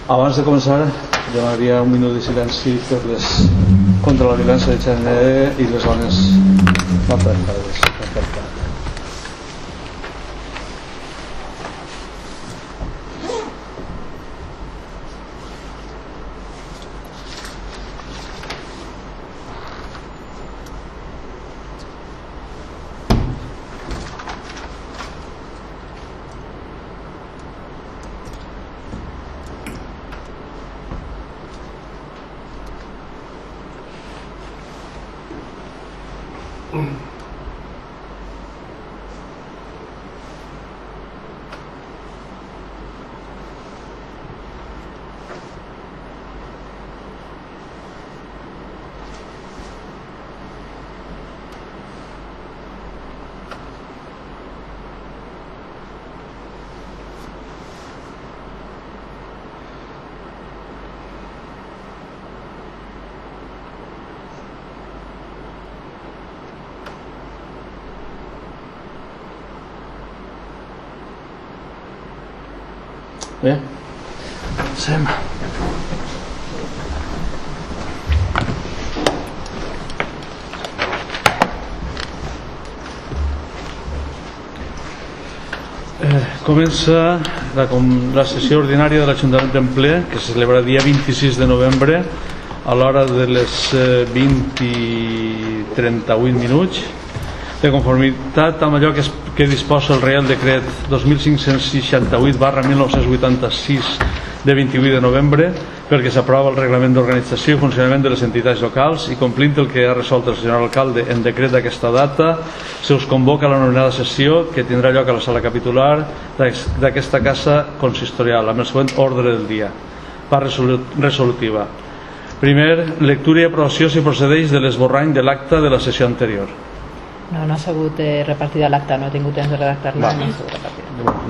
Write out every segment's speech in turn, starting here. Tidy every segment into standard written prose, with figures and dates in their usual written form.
Abans de començar, demanaria un minut de silenci contra la violència de gènere i les dones maltractades. Bé, comencem. Comença la sessió ordinària de l'Ajuntament d'en ple, que se celebra el dia 26 de novembre a l'hora de les 20:38 minuts, de conformitat amb allò que disposa el Reial Decret 2568/1986 de 28 de novembre, perquè s'aprova el Reglament d'Organització i Funcionament de les Entitats Locals, i complint el que ha resolt el senyor alcalde en decret d'aquesta data, se us convoca la nomenada sessió que tindrà lloc a la sala capitular d'aquesta casa consistorial amb el següent ordre del dia. Part resolutiva. Primer, lectura i aprovació, si procedeix, de l'esborrany de l'acta de la sessió anterior. No ha sigut repartida l'acta, no he tingut temps de redactar-la.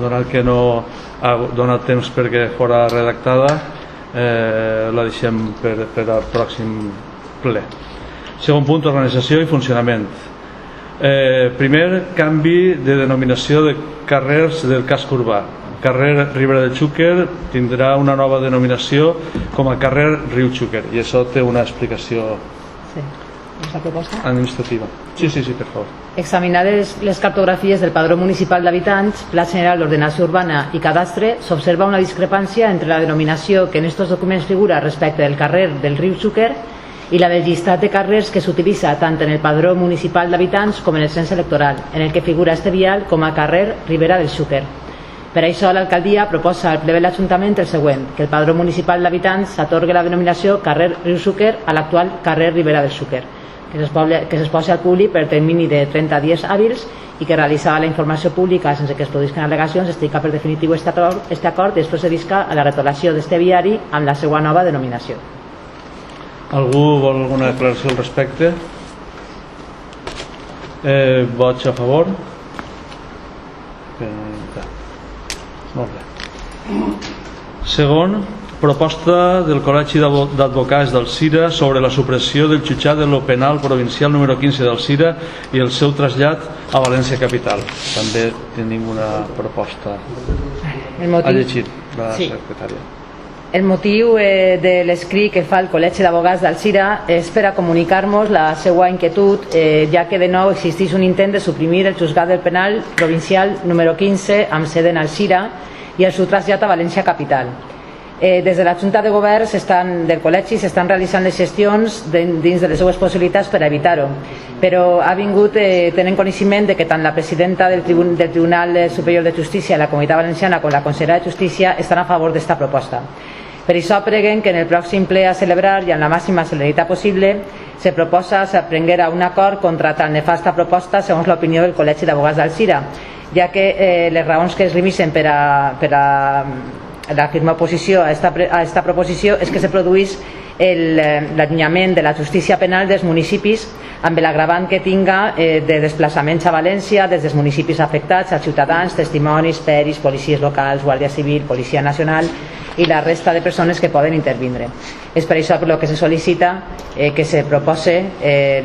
Donat que no ha donat temps perquè fora redactada, la deixem per al pròxim ple. Segon punt, organització i funcionament. Primer, canvi de denominació de carrers del casc urbà. Carrer Ribera del Xúquer tindrà una nova denominació com a carrer Riu Xúquer, i això té una explicació administrativa. Sí, per favor. Examinades les cartografies del Padró Municipal d'Habitants, Pla General d'Ordenació Urbana i Cadastre, s'observa una discrepància entre la denominació que en estos documents figura respecte del carrer del Riu Xúquer i la del llistat de carrers que s'utilitza tant en el Padró Municipal d'Habitants com en el cens electoral, en el que figura este vial com a carrer Ribera del Xúquer. Per això l'alcaldia proposa al ple de l'Ajuntament el següent: que el Padró Municipal d'Habitants s'atorgui la denominació carrer Riu Xúquer a l'actual carrer Ribera del Xúquer, que s'exposi al públic per termini de 30 dies hàbils i que realitzada la informació pública sense que es produïsquen al·legacions es trica per definitiu este acord i es procedisca a la retolació d'este viari amb la seva nova denominació. Algú vol alguna declaració al respecte? Vots a favor? Molt bé. Segon, proposta del Col·legi d'Advocats d'Alzira sobre la supressió del jutjat de lo penal provincial número 15 d'Alzira i el seu trasllat a València Capital. També tenim una proposta. Ha llegit la secretària. El motiu de l'escrit que fa el Col·legi d'Advocats d'Alzira és per a comunicar-nos la seva inquietud, ja que de nou existeix un intent de suprimir el jutjat del penal provincial número 15 amb sede en Alzira i el seu trasllat a València Capital. Des de la Junta de Govern del Col·legi s'estan realitzant les gestions dins de les seues possibilitats per a evitar-ho, però ha vingut tenint coneixement de que tant la presidenta del Tribunal Superior de Justícia de la Comunitat Valenciana com la consellera de Justícia estan a favor d'esta proposta. Per això preguen que en el pròxim ple a celebrar i amb la màxima celeritat possible se prenguera un acord contra tan nefasta proposta segons l'opinió del Col·legi d'Advocats d'Alzira, ja que les raons que es remisen per a la firma oposició a esta proposició és que se produís l'allunyament de la justícia penal dels municipis amb l'agravant que tinga de desplaçaments a València des dels municipis afectats, als ciutadans, testimonis, peris, policies locals, Guàrdia Civil, Policia Nacional i la resta de persones que poden intervindre. És per això que se sol·licita que se propose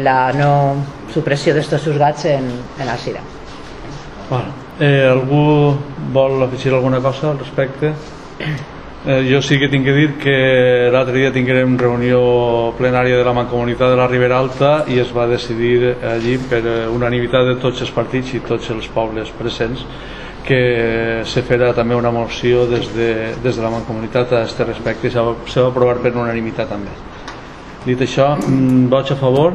la no supressió d'estos juzgats en Alzira. Algú vol afegir alguna cosa al respecte? Jo sí que tinc que dir que l'altre dia tinguérem reunió plenària de la Mancomunitat de la Ribera Alta i es va decidir allí per unanimitat de tots els partits i tots els pobles presents que se farà també una moció des de la Mancomunitat a aquest respecte i se va aprovar per unanimitat també. Dit això, vots a favor?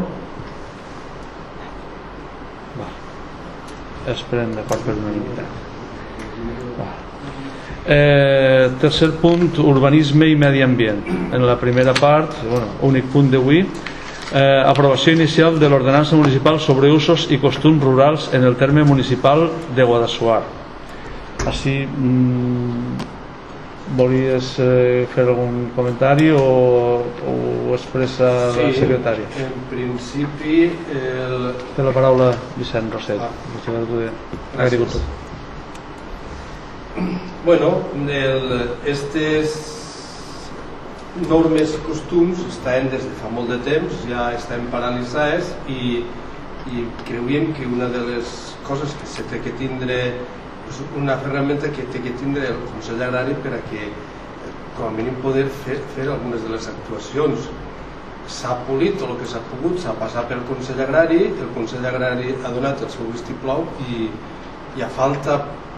Es prenen d'acord per unanimitat. Tercer punt, urbanisme i medi ambient. En la primera part, únic punt d'avui, aprovació inicial de l'ordenança municipal sobre usos i costums rurals en el terme municipal de Guadassuar. Així, volies fer algun comentari o expressa la secretària? Sí, en principi... Té la paraula Vicent Rosset, regidor d'Agricultura. Bueno, aquestes normes i costums estan des de fa molt de temps, ja estan paralitzades i creiem que una de les coses que s'ha de tindre és una ferramenta que té que tindre el Consell Agrari per a que com a mínim poder fer algunes de les actuacions. S'ha polit tot el que s'ha pogut, s'ha passat pel Consell Agrari, el Consell Agrari ha donat el seu vistiplau i a falta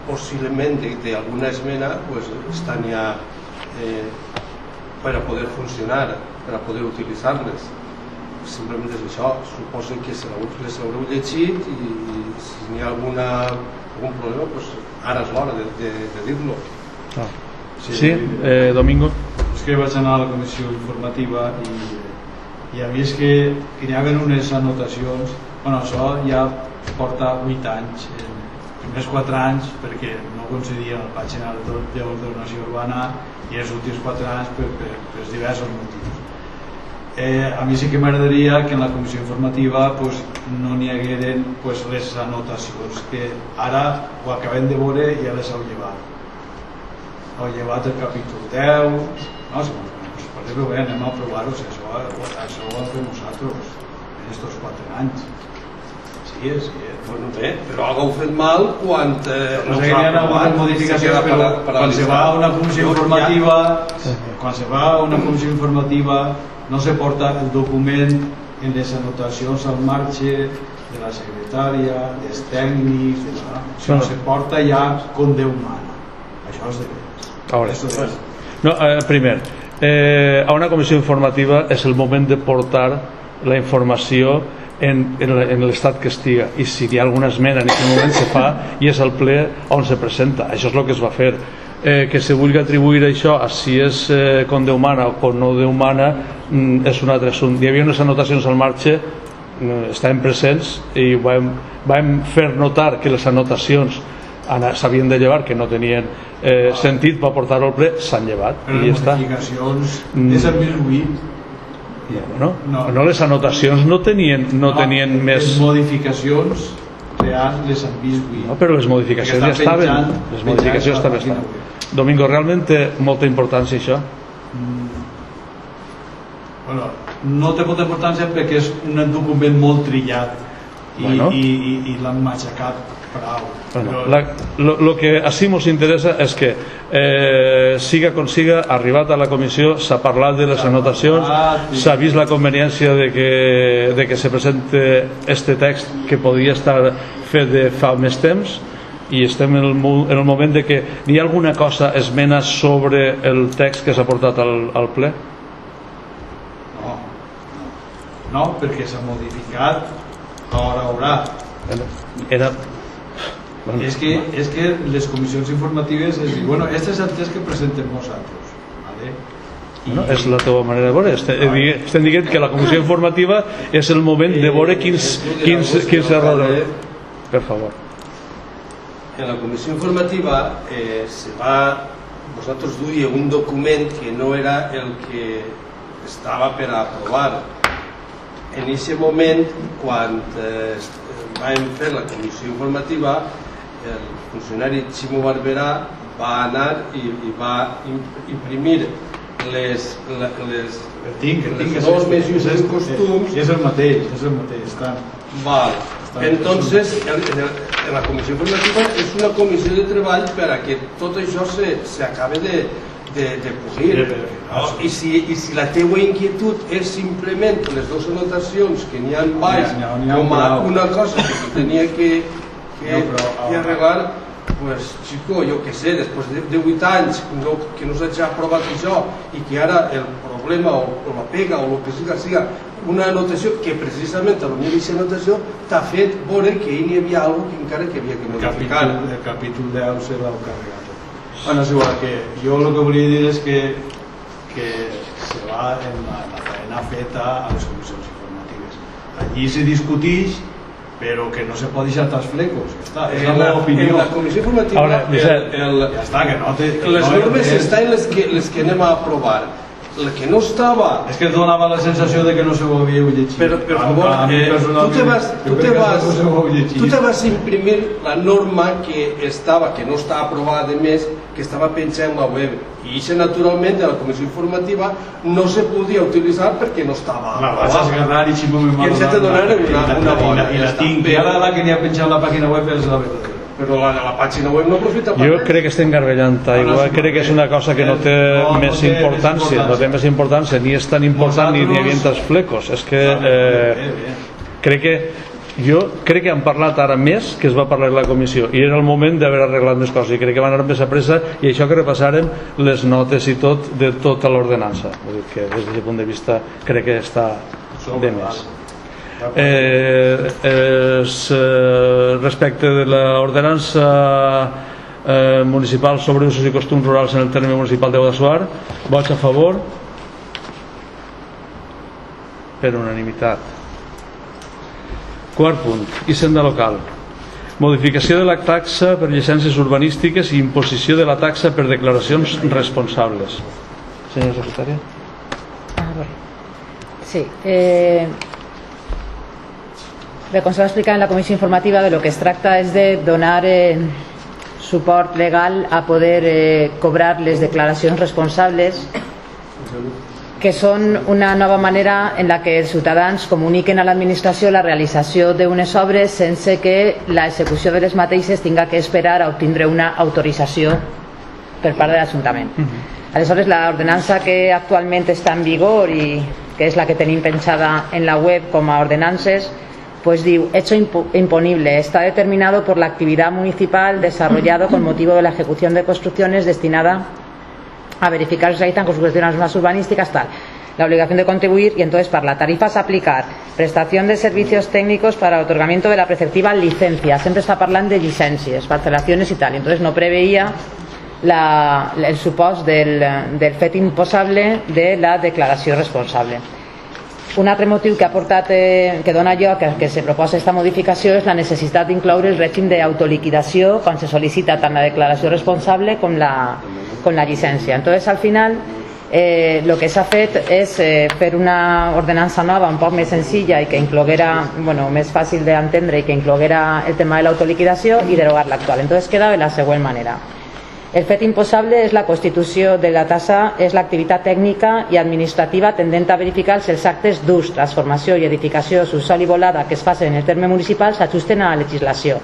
possiblement d'alguna esmena estan ja per a poder funcionar, per a poder utilitzar-les. Simplement és això, suposo que les haureu llegit i si n'hi ha algun problema, ara és l'hora de dir-lo. Sí, Domingo? És que vaig anar a la comissió informativa i he vist que hi havia unes anotacions. Bueno, això ja porta 8 anys, primers 4 anys perquè no concedien el Pla General d'Ordenació Urbana i els últims 4 anys per diversos motius. A mi sí que m'agradaria que en la comissió informativa no n'hi hagueren les anotacions que ara ho acabem de veure i ja les heu llevat. Heu llevat el capítol 10, no? Però bé, anem a aprovar-ho, això ho hem fet nosaltres en aquests 4 anys. Sí, bueno, bé, però algo heu fet mal quan no s'ha aprovat modificacions, però quan se va a una comissió informativa no se porta el document en les anotacions al marge de la secretària, dels tècnics, sinó se porta ja com Déu mana. Això és de veres. Primer, a una comissió informativa és el moment de portar la informació en l'estat que estiga i si hi ha alguna esmena en aquest moment se fa i és el ple on se presenta. Això és el que es va fer. Que se vulgui atribuir això a si és com Déu mana o com no Déu mana és un altre assumpte. Hi havia unes anotacions al marge, estaven presents i vam fer notar que les anotacions s'havien de llevar, que no tenien sentit per portar-ho al ple, s'han llevat. Però les modificacions és el 2008. No, les anotacions no tenien més... Les modificacions reals les han vist avui. No, però les modificacions ja estaven. Les modificacions també estaven. Domingo, realment té molta importància això? Bueno, no té molta importància perquè és un document molt trillat i l'han matxacat prou. Lo que així ens interessa és que siga com siga, arribat a la comissió s'ha parlat de les anotacions, s'ha vist la conveniència de que se presente este text que podia estar fet de fa més temps i estem en el moment de que hi ha alguna cosa esmena sobre el text que s'ha portat al ple? No, perquè s'ha modificat haurà. És que les comissions informatives es diuen, bueno, este és el text que presentem nosaltres, ¿vale? És la teva manera de veure. Estem dient que la comissió informativa és el moment de veure quins errors. Per favor. En la comissió informativa vosaltres duia un document que no era el que estava per aprovar. En aquest moment, quan vam fer la comissió informativa, el funcionari Ximo Barberà va anar i va imprimir les normes i els costums. És el mateix, està. Entonces, la comissió informativa és una comissió de treball per a que tot això s'acabe de polir. I si la teua inquietud és simplement les dues anotacions que n'hi ha baix com a una cosa que tu tenia que arreglar, pues, xico, jo què sé, després de 8 anys que no s'hagi aprovat això i que ara el problema o la pega o el que siga una anotació que precisament a la meva anotació t'ha fet veure que hi havia alguna cosa que encara que havia que modificar. El capítol 10 se l'ha carregat. Bueno, és igual, que jo el que volia dir és que se va en la feina feta a les comissions informatives. Allí se discuteix, però que no se pot deixar els flecos. És la meva opinió. En la comissió informativa ja està, que no té... Les normes estan les que anem a aprovar. La que no estava... És que donava la sensació de que no se ho havíeu llegit. Però, per favor, tu te vas imprimir la norma que no està aprovada de més, que estava penjada en la web. I això, naturalment, de la comissió informativa no se podia utilitzar perquè no estava aprovada. La vas agarrar i xipo-me i ens ha de donar una bona. I la tinc. I ara la que n'hi ha penjat a la pàgina web és la verdadera. Però la pàgina web no aprofita per jo crec que estem garbellant aigua, crec que és una cosa que no té més importància, ni és tan important ni hi havia els flecos. És que crec que han parlat ara més que es va parlar en la comissió i era el moment d'haver arreglat més coses i crec que van anar més a pressa i això que repassarem les notes i tot de tota l'ordenança, vull dir que des d'aquest punt de vista crec que està de més. Respecte de l'ordenança municipal sobre usos i costums rurals en el terme municipal de Guadassuar, vots a favor per unanimitat. Quart punt, Hisenda local, modificació de la taxa per llicències urbanístiques i imposició de la taxa per declaracions responsables. Senyora secretària. Sí, bé, com se va explicar en la comissió informativa, de lo que es tracta és de donar suport legal a poder cobrar les declaracions responsables, que són una nova manera en la que els ciutadans comuniquen a l'administració la realització d'unes obres sense que l'execució de les mateixes tinga que esperar a obtindre una autorització per part de l'Ajuntament. Aleshores, l'ordenança que actualment està en vigor i que és la que tenim penjada en la web com a ordenances, pues diu, hecho imponible, está determinado por la actividad municipal desarrollado con motivo de la ejecución de construcciones destinada a verificar si realizan construcciones urbanísticas, tal. La obligación de contribuir, y entonces para la tarifa a aplicar, prestación de servicios técnicos para el otorgamiento de la preceptiva licencia, siempre está hablando de licencias, parcelaciones y tal, y entonces no preveía el supost del fet imposable de la declaració responsable. Un altre motiu que ha portat, que dona lloc que se proposa aquesta modificació és la necessitat d'incloure el règim d'autoliquidació quan se sol·licita tant la declaració responsable com la llicència. Entonces, al final, lo que s'ha fet és fer una ordenança nova un poc més senzilla i que incloguera, bueno, més fàcil d'entendre i que incloguera el tema de l'autoliquidació i derogar l'actual. Entonces queda de la següent manera. El fet imposable és la constitució de la tassa, és l'activitat tècnica i administrativa tendent a verificar si els actes d'ús, transformació i edificació, subsòl i volada que es facin en el terme municipal s'ajusten a la legislació.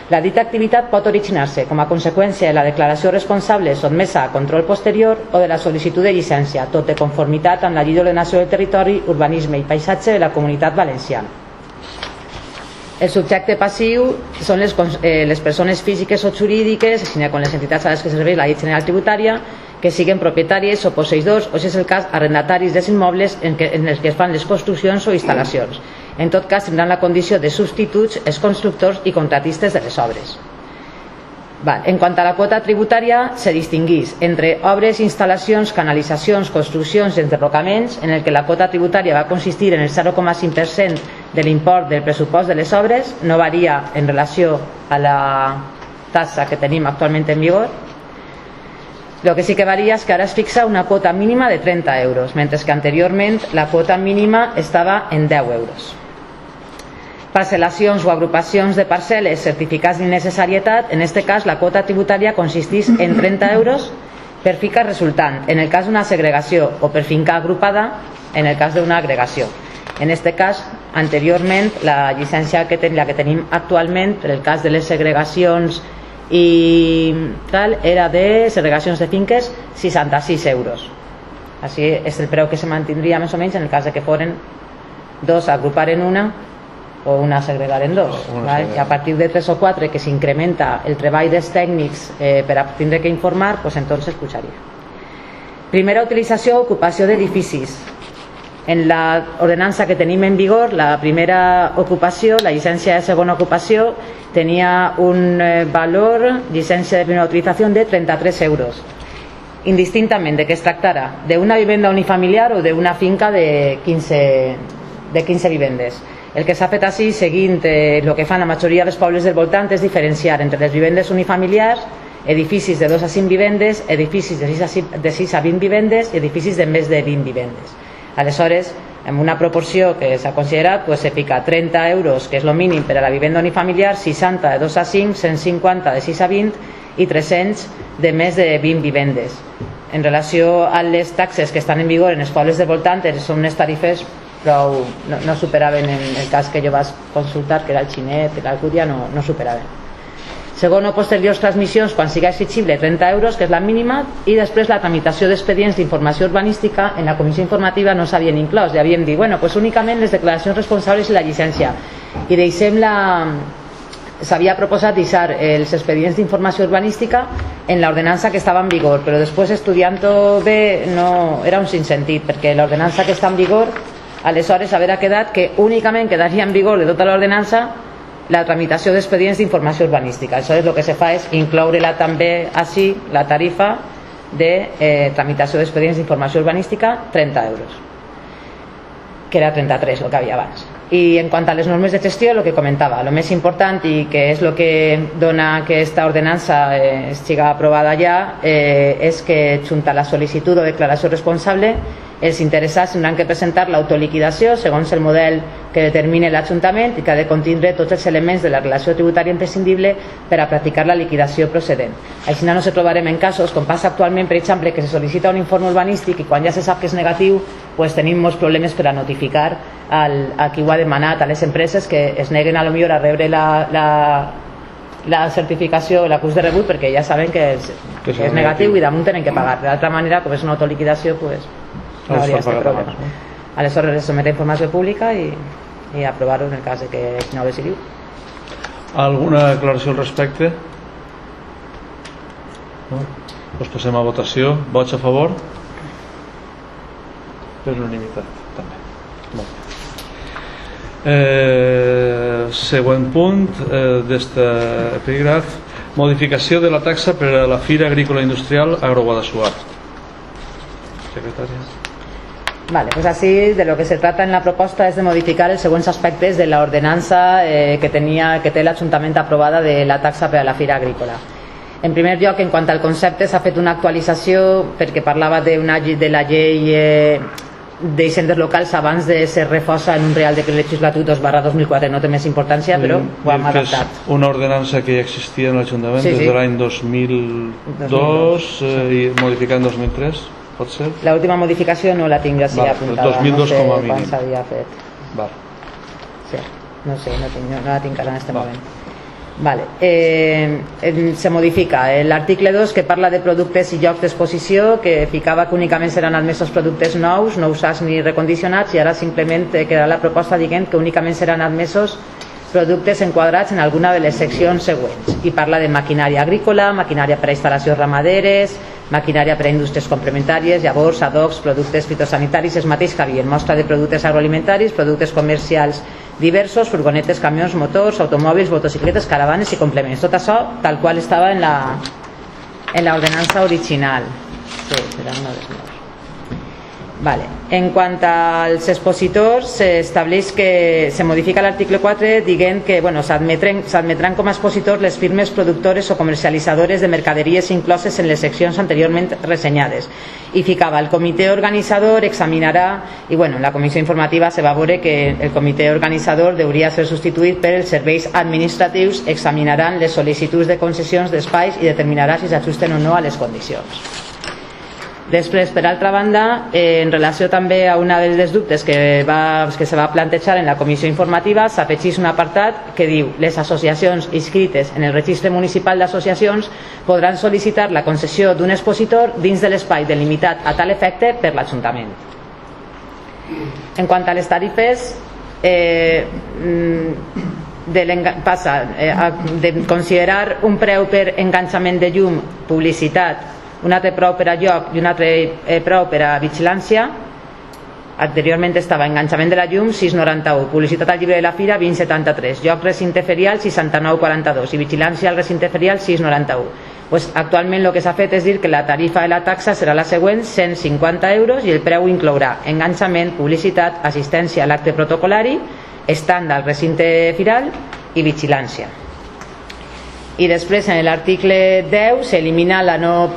La dita activitat pot originar-se com a conseqüència de la declaració responsable sotmesa a control posterior o de la sol·licitud de llicència, tot de conformitat amb la Llei d'Ordenació del Territori, Urbanisme i Paisatge de la Comunitat Valenciana. El subjecte passiu són les persones físiques o jurídiques, així com les entitats a les que serveix la Llei General Tributària, que siguen propietàries o posseïdors, o si és el cas, arrendataris dels immobles en els que es fan les construccions o instal·lacions. En tot cas, tindran la condició de substituts els constructors i contratistes de les obres. En quant a la quota tributària, se distingueix entre obres, instal·lacions, canalitzacions, construccions i enderrocaments, en el que la quota tributària va consistir en el 0,5% de l'import del pressupost de les obres, no varia en relació a la tassa que tenim actualment en vigor. El que sí que varia és que ara es fixa una quota mínima de 30 euros, mentre que anteriorment la quota mínima estava en 10 euros. Parcel·lacions o agrupacions de parcel·les, certificats d'innecessarietat, en aquest cas la quota tributària consisteix en 30 euros per finca resultant, en el cas d'una segregació, o per finca agrupada, en el cas d'una agregació. En aquest cas, anteriorment, la llicència que tenim actualment, per el cas de les segregacions i tal era de segregacions de finques 66 euros. Així és el preu que se mantindria més o menys en el cas de que foren dos a agrupar en una o una a segregar en dos, i a partir de 3 o 4 que s'incrementa el treball dels tècnics per a tindre que informar, pues entonces pujaria. Primera utilització, ocupació d'edificis. En la ordenança que tenim en vigor, la primera ocupació, la llicència de segona ocupació, tenia un valor, llicència de primera utilització, de 33 euros. Indistintament de que es tractara d'una vivenda unifamiliar o d'una finca de 15 vivendes. El que s'ha fet així, seguint el que fan la majoria dels pobles del voltant, és diferenciar entre les vivendes unifamiliars, edificis de 2 a 5 vivendes, edificis de 6 a 20 vivendes i edificis de més de 20 vivendes. Aleshores, en una proporció que s'ha considerat, pues, se fica 30 euros, que és el mínim per a la vivenda unifamiliar, 60 de 2 a 5, 150 de 6 a 20 i 300 de més de 20 vivendes. En relació a les taxes que estan en vigor en els pobles del voltant, són unes tarifes però no superaven, en el cas que jo vaig consultar, que era el Xinet, l'Alcúdia, no superaven. Segon o posteriors transmissions, quan siga exigible, 30 euros, que és la mínima, i després la tramitació d'expedients d'informació urbanística en la comissió informativa no s'havien inclòs, ja havíem dit, bueno, pues únicament les declaracions responsables i la llicència, i deixem s'havia proposat deixar els expedients d'informació urbanística en l'ordenança que estava en vigor, però després estudiant-ho bé no, era un sinsentit, perquè l'ordenança que està en vigor aleshores haurà quedat que únicament quedaria en vigor de tota l'ordenança la tramitació d'expedients d'informació urbanística. Aleshores el que se fa és incloure-la també així, la tarifa de tramitació d'expedients d'informació urbanística, 30 euros, que era 33 el que havia abans. I en quant a les normes de gestió, el que comentava, el més important i que és el que dona que aquesta ordenança estigui aprovada ja és que junta la sol·licitud o declaració responsable els interessats tindran que presentar l'autoliquidació segons el model que determine l'Ajuntament i que ha de contindre tots els elements de la relació tributària imprescindible per a practicar la liquidació procedent. Així no se trobarem en casos, com passa actualment, per exemple, que se sol·licita un informe urbanístic i quan ja se sap que és negatiu, pues tenim molts problemes per a notificar a qui ho ha demanat, a les empreses que es neguen a lo millor a rebre la certificació, l'acús de rebut, perquè ja saben que és negatiu i damunt tenen que pagar. D'altra manera, com és una autoliquidació, pues no hauria aquest problema. Aleshores sometre informació pública i aprovar-ho en el cas de que no ho decidiu. Alguna declaració al respecte? No? Doncs passem a votació. Vots a favor? Per unanimitat també. Molt bé. Següent punt d'aquest epígraf: modificació de la taxa per a la Fira Agrícola Industrial Agroguadassuar. Secretària. Vale, pues así de lo que se trata en la proposta es de modificar els següents aspectes de la ordenança que té l'Ajuntament aprovada de la taxa per a la Fira Agrícola. En primer lloc, en quant al concepte, s'ha fet una actualització perquè parlava de la llei d'hisendes locals abans de ser refosa en un Real Decret Legislatiu 2/2004. No té més importància, però ho hem adaptat. És una ordenança que ja existia en l'Ajuntament des de l'any 2002 i modificada en 2003. Pot ser? L'última modificació no la tinc així apuntada. 2002 com a mínim. Quan s'havia fet. Val. Sí, no sé, no la tinc ara en aquest moment. Vale. Se modifica l'article 2 que parla de productes i llocs d'exposició, que ficava que únicament seran admesos productes nous, no usats ni recondicionats, i ara simplement quedarà la proposta dient que únicament seran admesos productes enquadrats en alguna de les seccions següents, i parla de maquinària agrícola, maquinària per a instal·lacions ramaderes, maquinària per a indústries complementàries, llavors, adocs, productes fitosanitaris, és mateix que havia mostra de productes agroalimentaris, productes comercials diversos, furgonetes, camions, motors, automòbils, motocicletes, caravanes i complements. Tot això tal qual estava en l'ordenança original. Sí, serà una de les meves. Vale. En quant als expositors, s'estableix que se modifica l'article 4 dient que s'admetran com a expositors les firmes productores o comercialitzadores de mercaderies incloses en les seccions anteriorment ressenyades, i ficava el comitè organitzador examinarà, i en la comissió informativa se va veure que el comitè organitzador hauria ser substituït per els serveis administratius, examinaran les sol·licituds de concessions d'espais i determinarà si s'ajusten o no a les condicions. Després, per altra banda, en relació també a una dels dubtes que se va plantejar en la comissió informativa, s'afegeix un apartat que diu: les associacions inscrites en el registre municipal d'associacions podran sol·licitar la concessió d'un expositor dins de l'espai delimitat a tal efecte per l'Ajuntament. En quant a les tarifes, passa de considerar un preu per enganxament de llum, publicitat, un altre preu per a lloc i un altre preu per a vigilància. Anteriorment estava enganxament de la llum 6,91, publicitat al llibre de la fira 20,73, lloc recinte ferial 69,42 i vigilància al recinte ferial 6,91. Pues actualment el que s'ha fet és dir que la tarifa de la taxa serà la següent: 150 euros, i el preu inclourà enganxament, publicitat, assistència a l'acte protocolari, estand al recinte firal i vigilància. I després, en l'article 10, s'elimina la no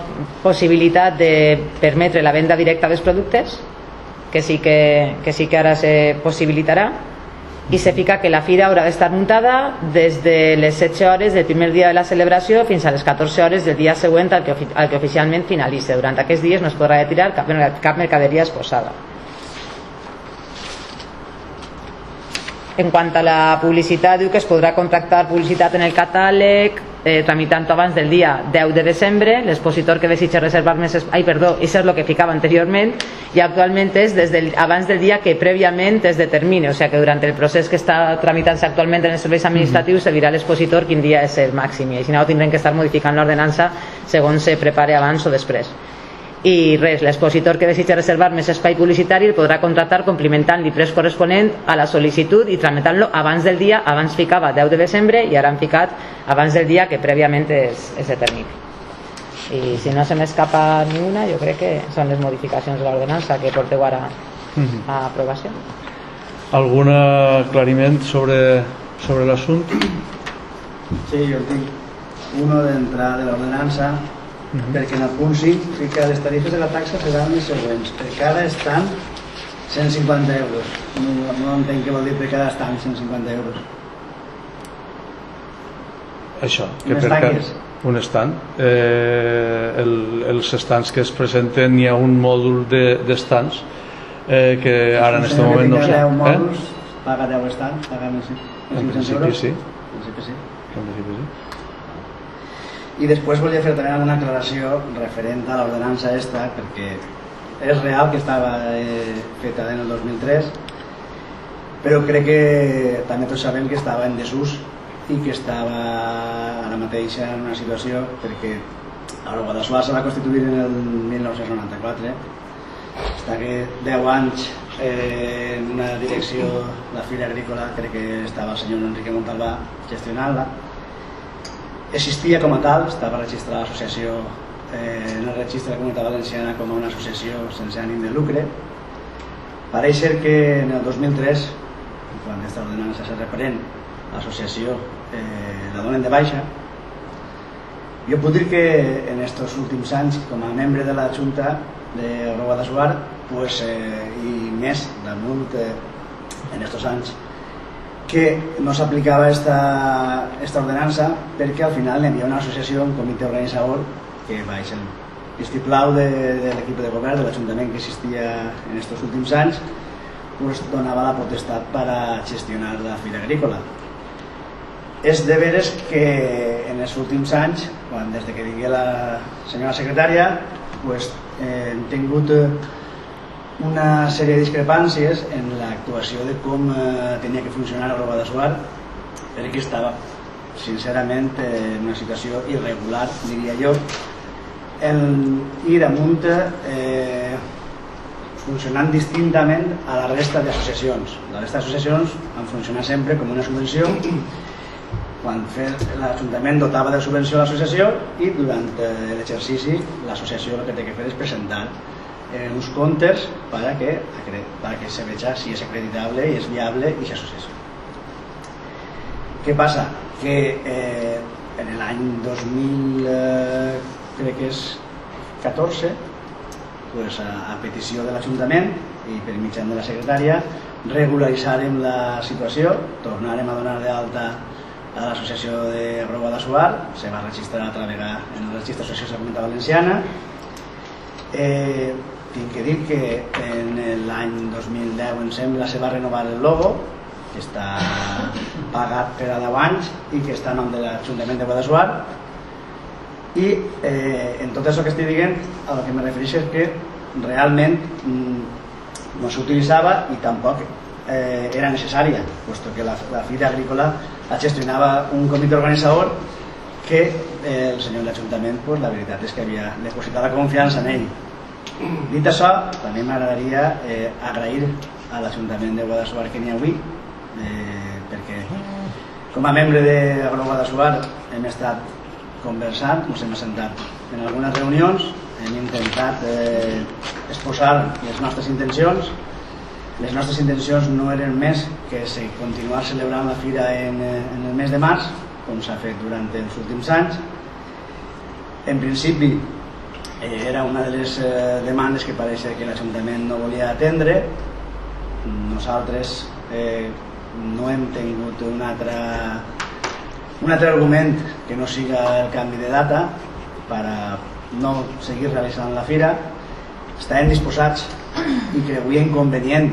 possibilitat de permetre la venda directa dels productes, que sí que ara se possibilitarà, i se fica que la fira haurà d'estar muntada des de les 16 hores del primer dia de la celebració fins a les 14 hores del dia següent al que oficialment finalitza. Durant aquests dies no es podrà retirar cap mercaderia exposada. En quant a la publicitat, diu que es podrà contractar publicitat en el catàleg tramitant-ho abans del dia 10 de desembre. L'expositor que desitja reservar més espai, això és el que ficava anteriorment, i actualment és abans del dia que prèviament es determini, o sigui que durant el procés que està tramitant-se actualment en els serveis administratius se dirà a l'expositor quin dia és el màxim, i així no tindrem que estar modificant l'ordenança segons se prepare abans o després. I res, l'expositor que desitja reservar més espai publicitari el podrà contractar complimentant l'IPRES corresponent a la sol·licitud i tramitant-lo abans del dia. Abans ficava 10 de desembre i ara han ficat abans del dia que prèviament es determini. I si no se m'escapa ni una, jo crec que són les modificacions de l'ordenança que porteu ara a aprovació. Algun aclariment sobre l'assumpte? Sí, jo tinc uno d'entrada de l'ordenança, perquè en el punt 5 fica les tarifes de la taxa seran les següents: per cada estant 150 euros. No entenc què vol dir per cada estant 150 euros. Això, que Un per estand cada... què és? Un estand. Els estands que es presenten, hi ha un mòdul d'estands que ara en aquest moment no sé. 10 mòduls, paga 10 estands, paga 1.500 euros. Sí. En principi sí. En principi sí. I després volia fer també una aclaració referent a l'ordenança esta, perquè és real que estava feta en el 2003, però crec que també tots sabem que estava en desús i que estava ara mateix en una situació, perquè el Guadassuar se va constituir en el 1994, està que 10 anys en una direcció, la Fira Agrícola, crec que estava el senyor Enrique Montalbà gestionant-la. Existia com a tal, estava registrada l'associació en el registre de la Comunitat Valenciana com a una associació sense ànim de lucre. Pareix ser que en el 2003, quan aquesta ordenança se reprèn, l'associació la donen de baixa. Jo puc dir que en aquests últims anys, com a membre de la Junta de Guadassuar, i més damunt en aquests anys, que no s'aplicava esta ordenança, perquè al final hi havia una associació, un comitè organitzador, que baix el vistiplau de l'equip de govern de l'Ajuntament que existia en aquests últims anys, donava la potestat per a gestionar la Fira Agrícola. És de veres que en els últims anys, des que vingué la senyora secretària, hem tingut una sèrie de discrepàncies en l'actuació de com tenia que funcionar el Guadassuar, perquè estava sincerament en una situació irregular, diria jo, i damunt funcionant distintament a la resta d'associacions. La resta d'associacions han funcionat sempre com una subvenció. Quan l'Ajuntament dotava de subvenció a l'associació, i durant l'exercici l'associació el que té que fer és presentar uns comptes para que se veja si és acreditable i és viable i s'associa. Què passa? Que en l'any 2014, a petició de l'Ajuntament i per mitjà de la secretària, regularitzarem la situació, tornarem a donar d'alta a l'associació de Guadassuar, se va registrar altra vegada en el registre d'associacions de la Comunitat Valenciana, Tinc que dir que en l'any 2010 em sembla se va renovar el logo, que està pagat per a 10 anys i que està a nom de l'Ajuntament de Guadassuar, i en tot això que estic dient a lo que me refereixo és que realment no s'utilitzava i tampoc era necessària, puesto que la Fira Agrícola la gestionava un comitè organitzador que el senyor de l'Ajuntament, pues, la veritat és que havia depositat la confiança en ell. Dit això, també m'agradaria agrair a l'Ajuntament de Guadassuar que n'hi ha avui, perquè com a membre d'Agro Guadassuar hem estat conversant, ens hem assentat en algunes reunions, hem intentat exposar les nostres intencions. Les nostres intencions no eren més que continuar celebrant la fira en el mes de març, com s'ha fet durant els últims anys. En principi era una de les demandes que pareix que l'Ajuntament no volia atendre. Nosaltres no hem tingut un altre argument que no siga el canvi de data per a no seguir realitzant la fira. Estàvem disposats i creuíem convenient,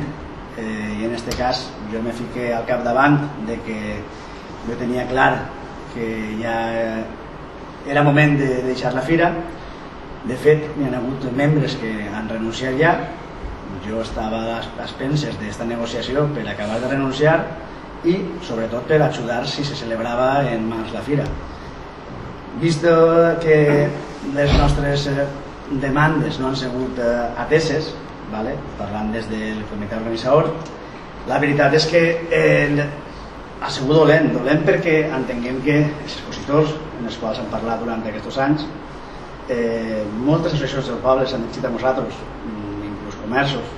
i en aquest cas jo me fiqué al capdavant de que jo tenia clar que ja era moment de deixar la fira. De fet, hi ha hagut membres que han renunciat ja. Jo estava a expenses d'esta negociació per acabar de renunciar i sobretot per ajudar si se celebrava en març la fira. Vist que les nostres demandes no han sigut ateses, parlant des del comitè organitzador, la veritat és que ha sigut dolent perquè entenguem que els expositors en els quals hem parlat durant aquests anys, moltes associacions del poble s'han dirigit a nosaltres, inclús comerços,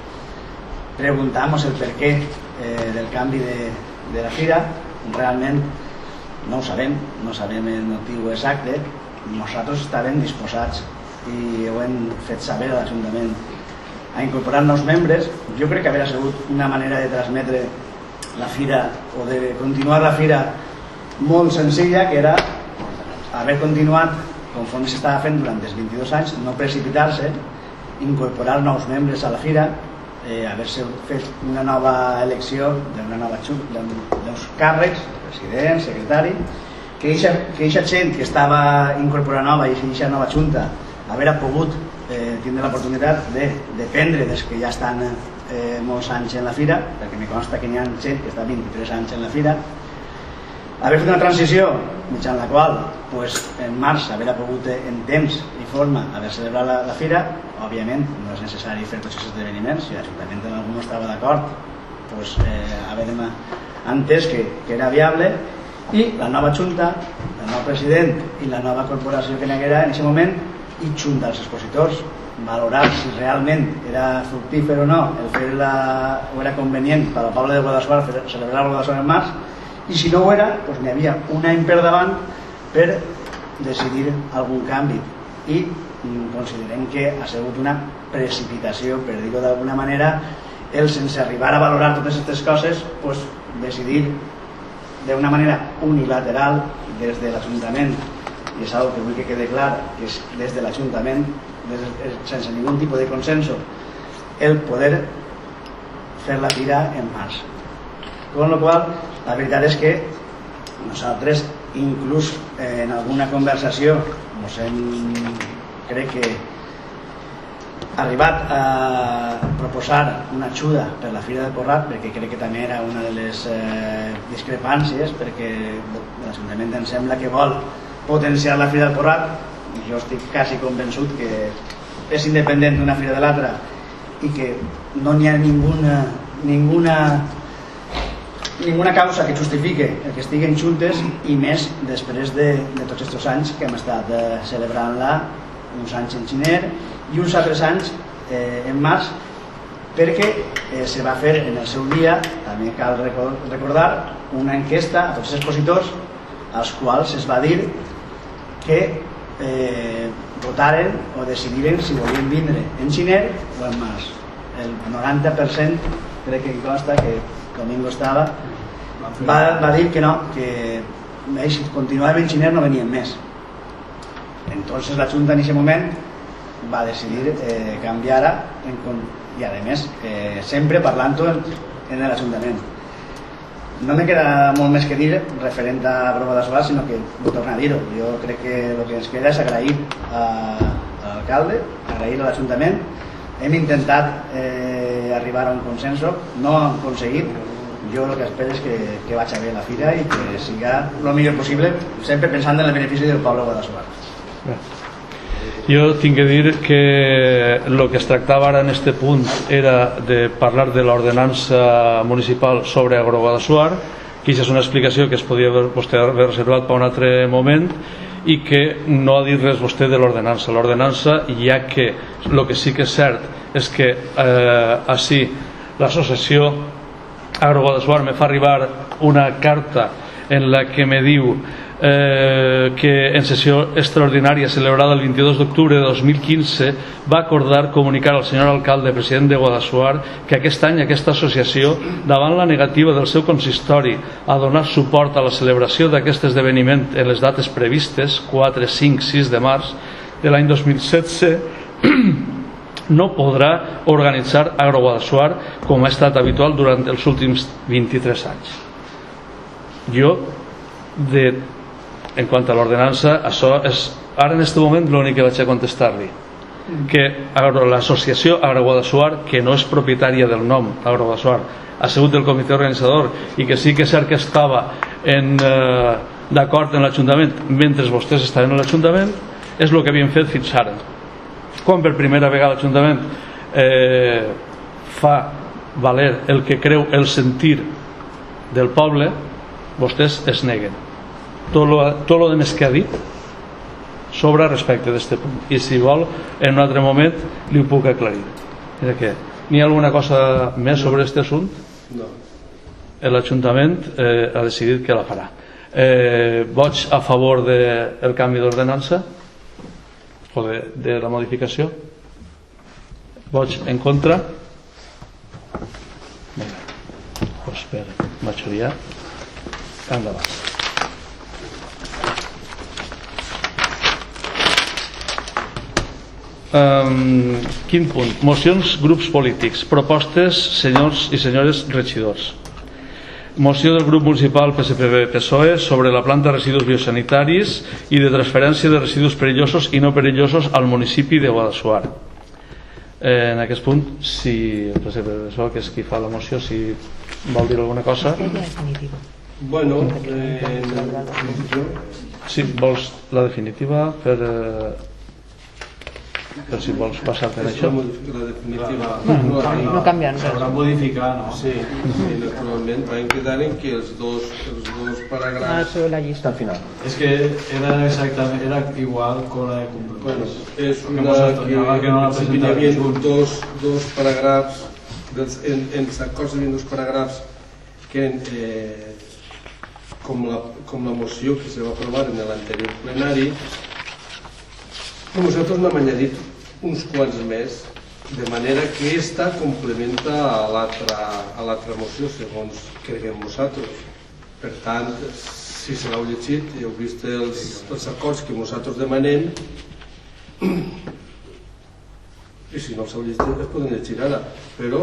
preguntant-nos el per què del canvi de la fira. Realment no ho sabem, no sabem el motiu exacte. Nosaltres estàvem disposats i ho hem fet saber a l'Ajuntament a incorporar nous membres. Jo crec que hauria sigut una manera de transmetre la fira o de continuar la fira molt senzilla, que era haver continuat conforme s'estava fent durant els 22 anys, no precipitar-se, incorporar nous membres a la fira, haver-se fet una nova elecció d'uns càrrecs, president, secretari, que aquesta gent que estava incorporant nova i aquesta nova junta haver pogut tindre l'oportunitat de dependre dels que ja estan molts anys en la fira, perquè me consta que hi ha gent que està 23 anys en la fira, haver fet una transició mitjan la qual en març haver pogut en temps i forma haver celebrat la fira. Òbviament no és necessari fer tots aquests esdeveniments, si l'Ajuntament en algun no estava d'acord, haver entès que era viable, i la nova junta, el nou president i la nova corporació que n'hi haguera en aquest moment, i junt als expositors, valorar si realment era fructífer o no el fer o era convenient per al poble de Guadassuar celebrar el Guadassuar en març, i si no ho era, n'hi havia un any per davant per decidir algun canvi. I considerem que ha sigut una precipitació, per dir-ho d'alguna manera, el sense arribar a valorar totes aquestes coses, decidir d'una manera unilateral des de l'Ajuntament, i és una cosa que vull que quede clar, que és des de l'Ajuntament, sense ningú tipus de consenso, el poder fer la fira en març. Con lo qual, la veritat és que nosaltres, inclús en alguna conversació, crec que arribat a proposar una ajuda per la Fira del Porrat, perquè crec que també era una de les discrepàncies, perquè l'Ajuntament em sembla que vol potenciar la Fira del Porrat, i jo estic quasi convençut que és independent d'una fira de l'altra i que no n'hi ha ninguna causa que justifique el que estiguen juntes, i més després de tots aquests anys que hem estat celebrant-la, uns anys en Xiner i uns altres anys en març, perquè se va fer en el seu dia, també cal recordar, una enquesta a tots els expositors als quals es va dir que votaren o decidiren si volien vindre en Xiner o en març. El 90% crec que consta que Domingo estava, va dir que no, que si continuàvem en Xiner no venien més. Entonces la Junta en aquest moment va decidir canviar i a més sempre parlant-ho en l'Ajuntament. No me queda molt més que dir referent a Grova d'Assuar, sinó que ho torno a dir-ho. Jo crec que el que ens queda és agrair a l'alcalde, agrair a l'Ajuntament. Hem intentat arribar a un consenso, no ho hem aconseguit. Jo el que espero és que vagi bé la fira i que siga el millor possible, sempre pensant en el benefici del poble de Guadassuar. Jo tinc que dir que el que es tractava ara en este punt era de parlar de l'ordenança municipal sobre Agroguadassuar, que això és una explicació que es podia vostè haver reservat per un altre moment i que no ha dit res vostè de l'ordenança. L'ordenança, ja que el que sí que és cert és que així l'associació Agroguadassuar me fa arribar una carta en la que me diu que en sessió extraordinària celebrada el 22 d'octubre de 2015 va acordar comunicar al senyor alcalde president de Guadassuar que aquest any aquesta associació, davant la negativa del seu consistori a donar suport a la celebració d'aquest esdeveniment en les dates previstes 4, 5, 6 de març de l'any 2017 no podrà organitzar Agroguadassuar com ha estat habitual durant els últims 23 anys. Jo en quant a l'ordenança, això és ara en aquest moment l'únic que vaig a contestar-li, que l'associació Agroguadassuar, que no és propietària del nom Agroguadassuar, ha sigut del comitè organitzador i que sí que és cert que estava d'acord en l'Ajuntament mentre vostès estaven a l'Ajuntament, és el que havien fet fins ara. Quan per primera vegada l'Ajuntament fa valer el que creu el sentir del poble, vostès es neguen. Tot el més que ha dit sobre respecte d'aquest punt, i si vol en un altre moment li ho puc aclarir. N'hi ha alguna cosa més sobre aquest assumpte? No. L'Ajuntament ha decidit que la farà. Vots a favor del canvi d'ordenança o de la modificació? Vots en contra? Doncs per majoria endavant. Quin punt? Mocions, grups polítics. Propostes, senyors i senyores regidors. Moció del grup municipal PSPB-PSOE sobre la planta de residus biosanitaris i de transferència de residus perillosos i no perillosos al municipi de Guadassuar. En aquest punt, si el PSPB-PSOE, que és qui fa la moció, si vol dir alguna cosa. Bueno, si vols la definitiva per si vols passar-te en això. La definitiva no canvia res. S'haurà modificar, no? Sí, naturalment van quedar en que els dos paràgrafs la llista al final. És que era igual con la de complements. és una que hi havia dos paràgrafs en els acords hi havia dos paràgrafs que eren com la moció que se va aprovar en l'anterior plenari. Nosaltres n'hem añadit uns quants més, de manera que esta complementa a l'altra moció, segons creguem nosaltres. Per tant, si se l'heu llegit i heu vist els acords que nosaltres demanem, i si no els heu llegit es poden llegir ara, però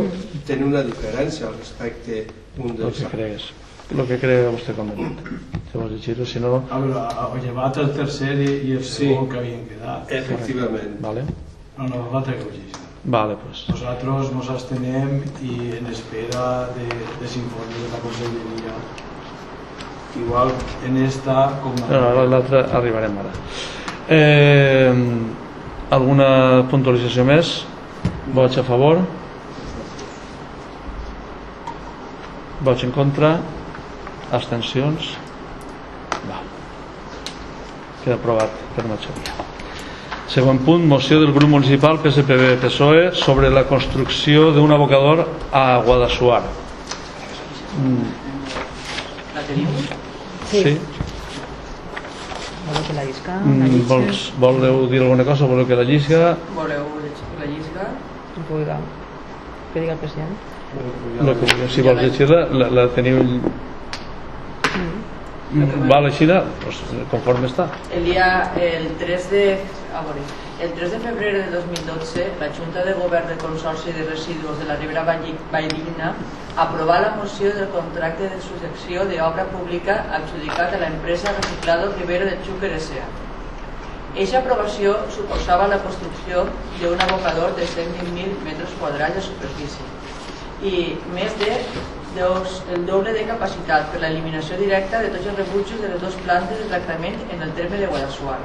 tenen una diferència al respecte un dels acords. El que cregui vostè convenient. Si vols llegir-ho, si no... Ha llevat el tercer i el segon que havien quedat. Efectivament. Vale. No, va treure el llegit. Vale, pues. Nosaltres ens abstenem i en espera de informes de la conselleria. Igual en esta com... No, l'altra arribarem ara. Alguna puntualització més? Vots a favor? Vots en contra? Abstencions? Va. Queda aprovat per majoria. Següent punt, moció del grup municipal PSPB-PSOE sobre la construcció d'un abocador a Guadassuar. La teniu? Sí. Voleu que la llisca? Voleu dir alguna cosa? Voleu que la llisca? Voleu la llisca? Que diga el president. Si vols llegir-la, la teniu... Va a la Xina, pues, conforme està. El 3 de... El 3 de febrer de 2012, la Junta de Govern del Consorci de Residus de la Ribera Valldigna aprovà la moció del contracte de subsecció d'obra pública adjudicat a l'empresa Reciclado Ribera de Xúquer S.A. Eixa aprovació suposava la construcció d'un abocador de 120.000 metres quadrats de superfície i més el doble de capacitat per l'eliminació directa de tots els rebutjos de les dues plantes de tractament en el terme de Guadassuar.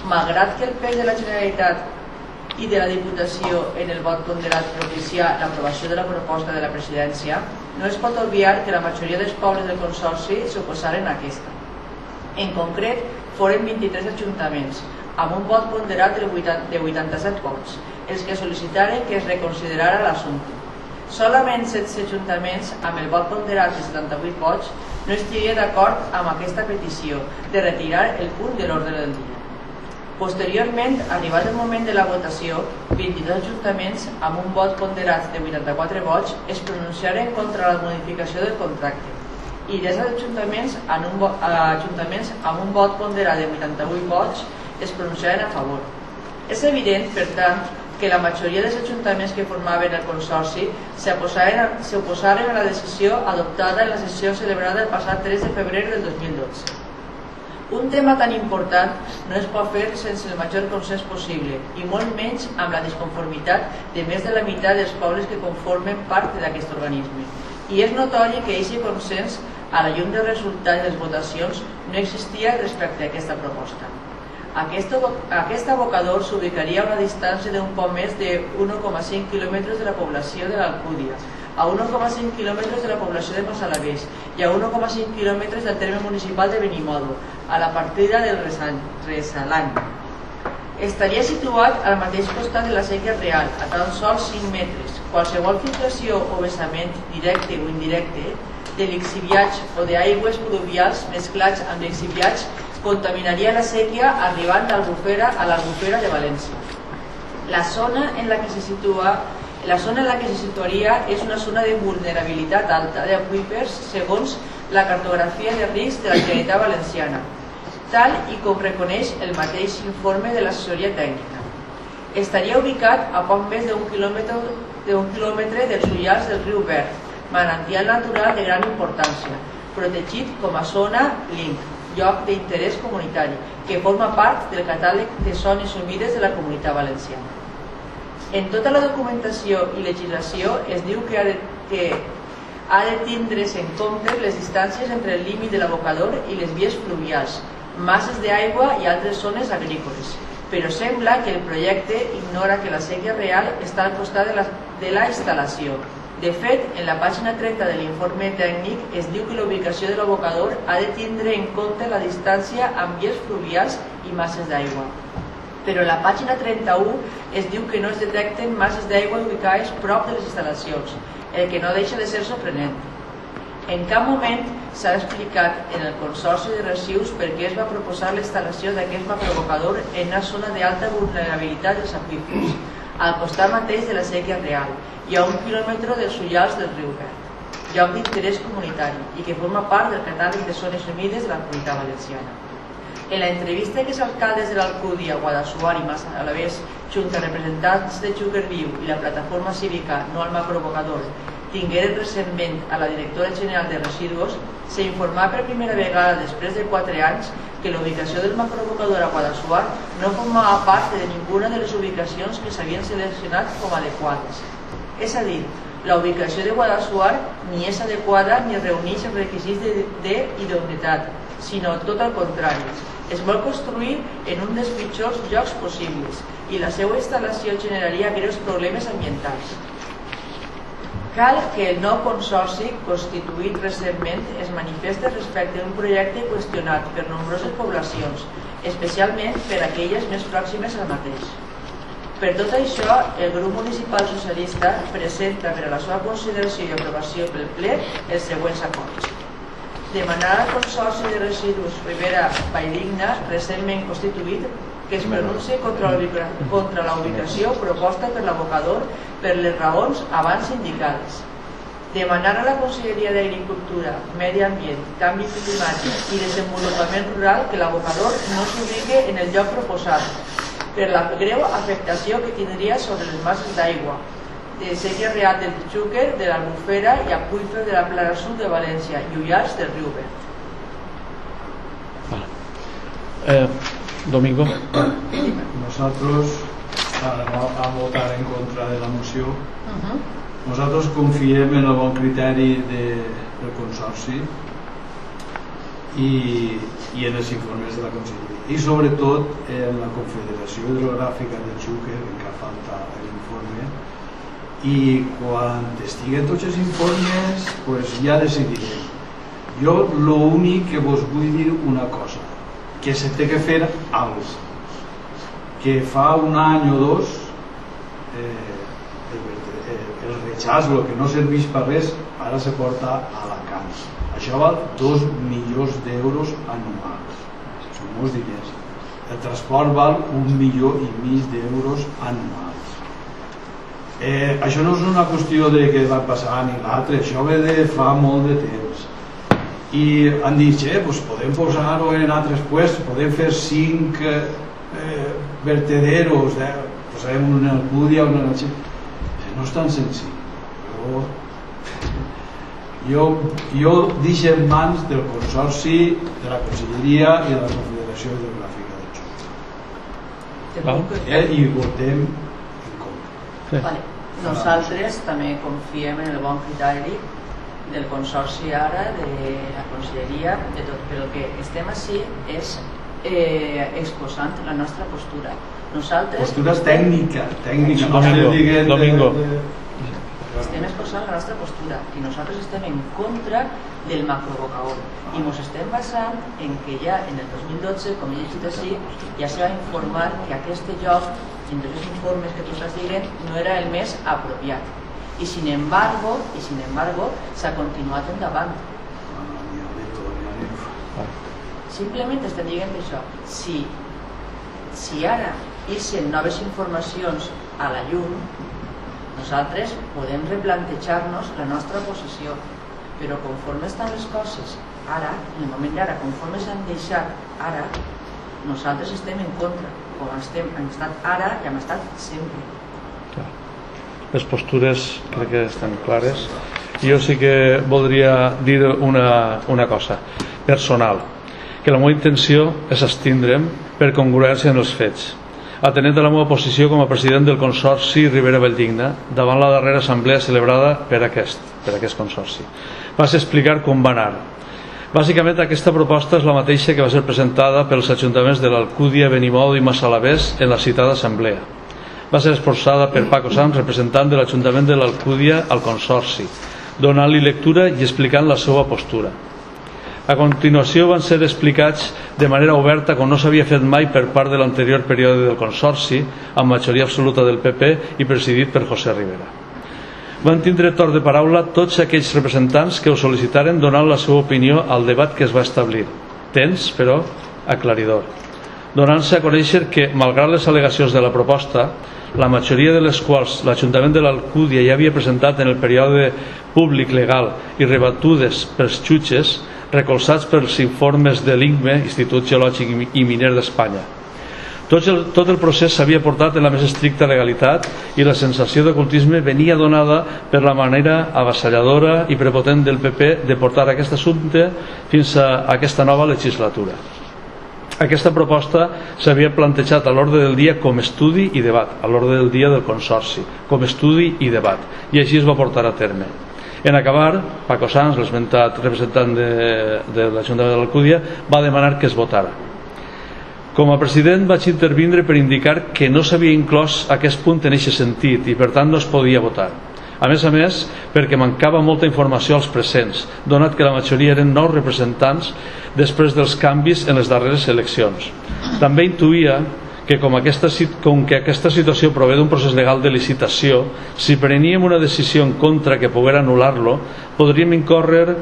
Malgrat que el pes de la Generalitat i de la Diputació en el vot ponderat propiciar l'aprovació de la proposta de la presidència, no es pot obviar que la majoria dels pobles del Consorci s'oposaren a aquesta. En concret, foren 23 ajuntaments, amb un vot ponderat de 87 vots, els que sol·licitaren que es reconsiderara l'assumpte. Solament 7 ajuntaments, amb el vot ponderat de 78 vots, no estigué d'acord amb aquesta petició de retirar el punt de l'ordre del dia. Posteriorment, arribat el moment de la votació, 22 ajuntaments, amb un vot ponderat de 84 vots, es pronunciaren contra la modificació del contracte i 10 ajuntaments amb un vot ponderat de 88 vots es pronunciaren a favor. És evident, per tant, que la majoria dels ajuntaments que formaven el Consorci s'oposaren a la decisió adoptada en la sessió celebrada el passat 3 de febrer del 2012. Un tema tan important no es pot fer sense el major consens possible i molt menys amb la disconformitat de més de la meitat dels pobles que conformen part d'aquest organisme. I és notori que aquest consens, a la llum dels resultats de les votacions, no existia respecte a aquesta proposta. Aquest abocador s'ubicaria a una distància d'un poc més de 1,5 quilòmetres de la població de l'Alcúdia, a 1,5 quilòmetres de la població de Massalavés i a 1,5 quilòmetres del terme municipal de Benimodo, a la partida del Resalang. Estaria situat al mateix costat de la Séquia Real, a tan sols 5 metres. Qualsevol filtració o vessament, directe o indirecte, de lixiviats o d'aigües pluvials mesclats amb lixiviats contaminaria la séquia arribant a l'Albufera de València. La zona en la que se situaria és una zona de vulnerabilitat alta d'aqüífers segons la cartografia de risc de la Generalitat Valenciana, tal i com reconeix el mateix informe de l'assessoria tècnica. Estaria ubicat a poc més d'un quilòmetre dels ullals del riu Verd, manantial natural de gran importància, protegit com a zona LINC, lloc d'interès comunitari, que forma part del catàleg de zones humides de la Comunitat Valenciana. En tota la documentació i legislació es diu que ha de tindre's en compte les distàncies entre el límit de l'abocador i les vies fluvials, masses d'aigua i altres zones agrícoles, però sembla que el projecte ignora que la séquia real està al costat de la instal·lació. De fet, en la pàgina 30 de l'informe tècnic es diu que la ubicació de l'abocador ha de tindre en compte la distància amb vies fluvials i masses d'aigua. Però en la pàgina 31 es diu que no es detecten masses d'aigua ubicades prop de les instal·lacions, el que no deixa de ser sorprenent. En cap moment s'ha explicat en el Consorci de Residus per què es va proposar la instal·lació d'aquest macroabocador en una zona d'alta vulnerabilitat dels aqüífers, al costat mateix de la séquia real i a 1 quilòmetre dels ullals del riu Verd, lloc d'interès comunitari i que forma part del catàleg de zones humides de la Comunitat Valenciana. En la entrevista que els alcaldes de l'Alcúdia, Guadassuar i Massalavés, junt a representants de Xúquer Viu i la plataforma cívica No al Macroabocador, tingueren recentment a la directora general de Residus, s'informà per primera vegada després de 4 anys que la ubicació del macroabocador a Guadassuar no formava part de ninguna de les ubicacions que s'havien seleccionat com adequades. És a dir, la ubicació de Guadassuar ni és adequada ni reuneix els requisits d'idoneïtat, sinó tot el contrari. Es vol construir en un dels pitjors llocs possibles i la seva instal·lació generaria greus problemes ambientals. Cal que el nou consorci, constituït recentment, es manifesti respecte a un projecte qüestionat per nombroses poblacions, especialment per aquelles més pròximes al mateix. Per tot això, el grup municipal socialista presenta per a la seva consideració i aprovació pel ple els següents acords. Demanar al Consorci de Residus Ribera Valldigna, recentment constituït, que es pronuncie contra la ubicació proposta per l'abocador per les raons abans indicades. Demanar a la Conselleria d'Agricultura, Medi Ambient, Canvi Climàtic i Desenvolupament Rural que l'abocador no s'ubique en el lloc proposat, per la greu afectació que tindria sobre les masses d'aigua de Sèquia Real del Xúquer, de l'Albufera i aqüífer de la Plana Sud de València i Ullars del Riu Verd. Domingo. Nosaltres a votar en contra de la moció. Nosaltres confiem en el bon criteri del Consorci i en els informes de la Conselleria i sobretot en la Confederació Hidrogràfica del Xúquer, que encara falta l'informe, i quan estiguen tots els informes pues ja decidirem. Jo l'únic que vos vull dir una cosa, que se té que fer alguna cosa, que fa un any o dos el rechaç, el que no serveix per res, ara se porta a la camp. Això val 2 milions d'euros anuals, són molts diners. El transport val 1,5 milions d'euros anuals. Això no és una qüestió de que va passar ni l'altre, això ve de fa molt de temps. I han dit, doncs podem posar-ho en altres puestos, podem fer 5 vertederos, posarem un en Alcúdia, un en el Xip. No és tan senzill. Jo deixo en mans del Consorci, de la Conselleria i de la Confederació Hidrogràfica del Xúquer. I votem en contra. Nosaltres també confiem en el bon criteri del Consorci ara, de la Conselleria, de tot, però el que estem així és exposant la nostra postura. Postura tècnica. Domingo. Estem exposant la nostra postura i nosaltres estem en contra del macrobocaol i ens estem basant en que ja en el 2012, com he llegit així, ja se va informar que aquest lloc, entre els informes que tu estàs dient, no era el més apropiat i sin embargo s'ha continuat endavant. Simplement estem dient això. Si ara ixen noves informacions a la llum, nosaltres podem replantejar-nos la nostra posició, però conforme estan les coses ara, en el moment d'ara, conforme s'han deixat ara, nosaltres estem en contra, com hem estat ara i hem estat sempre. Les postures crec que estan clares. Jo sí que voldria dir una cosa personal, que la meva intenció és abstindre'm per congruència en els fets, atenent a la meva posició com a president del Consorci Ribera Valldigna davant la darrera assemblea celebrada per aquest Consorci. Vaig explicar com va anar. Bàsicament aquesta proposta és la mateixa que va ser presentada pels ajuntaments de l'Alcúdia, Benimodo i Massalavés en la citada assemblea. Va ser esforçada per Paco Sanz, representant de l'Ajuntament de l'Alcúdia al Consorci, donant-li lectura i explicant la seva postura. A continuació van ser explicats de manera oberta, com no s'havia fet mai per part de l'anterior període del Consorci, amb majoria absoluta del PP i presidit per José Rivera. Van tindre torn de paraula tots aquells representants que ho sol·licitaren donant la seva opinió al debat que es va establir, tens, però aclaridor, donant-se a conèixer que, malgrat les al·legacions de la proposta, la majoria de les quals l'Ajuntament de l'Alcúdia ja havia presentat en el període públic legal i rebatudes pels jutges, recolzats pels informes de l'INCME, Institut Geològic i Miner d'Espanya. Tot el procés s'havia portat en la més estricta legalitat i la sensació d'ocultisme venia donada per la manera avassalladora i prepotent del PP de portar aquest assumpte fins a aquesta nova legislatura. Aquesta proposta s'havia plantejat a l'ordre del dia com estudi i debat, a l'ordre del dia del Consorci, com estudi i debat, i així es va portar a terme. En acabar, Paco Sanz, l'esmentat representant de l'Ajuntament de l'Alcúdia, va demanar que es votara. Com a president vaig intervindre per indicar que no s'havia inclòs aquest punt en aquest sentit i per tant no es podia votar. A més, perquè mancava molta informació als presents, donat que la majoria eren nous representants després dels canvis en les darreres eleccions. També intuïa que com que aquesta situació prové d'un procés legal de licitació, si preníem una decisió en contra que poguera anul·lar-lo, podríem incórrer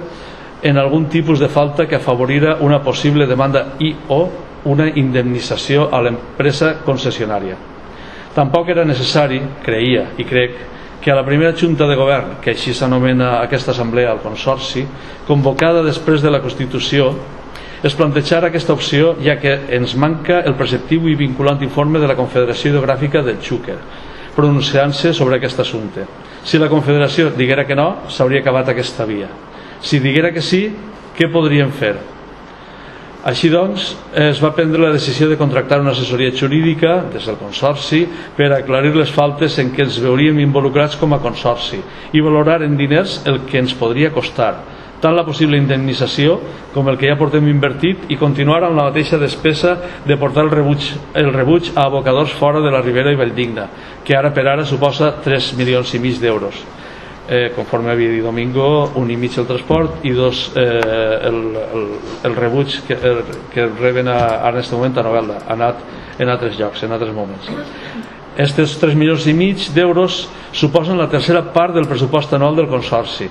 en algun tipus de falta que afavorira una possible demanda o una indemnització a l'empresa concessionària. Tampoc era necessari, creia i crec, que a la primera Junta de Govern, que així s'anomena aquesta assemblea al Consorci, convocada després de la Constitució, Es plantejarà aquesta opció ja que ens manca el preceptiu i vinculant informe de la Confederació Hidrogràfica del Xúquer pronunciant-se sobre aquest assumpte. Si la Confederació diguera que no, s'hauria acabat aquesta via. Si diguera que sí, què podríem fer? Així doncs, es va prendre la decisió de contractar una assessoria jurídica des del Consorci per aclarir les faltes en què ens veuríem involucrats com a Consorci i valorar en diners el que ens podria costar, tant la possible indemnització com el que ja portem invertit i continuar amb la mateixa despesa de portar el rebuig a abocadors fora de la Ribera i Valldigna, que ara per ara suposa 3,5 milions d'euros. Conforme havia dit Domingo, 1,5 milions el transport i 2 el rebuig que reben ara en aquest moment a Novelda. Ha anat en altres llocs, en altres moments. Aquests 3,5 milions d'euros suposen la tercera part del pressupost anual del Consorci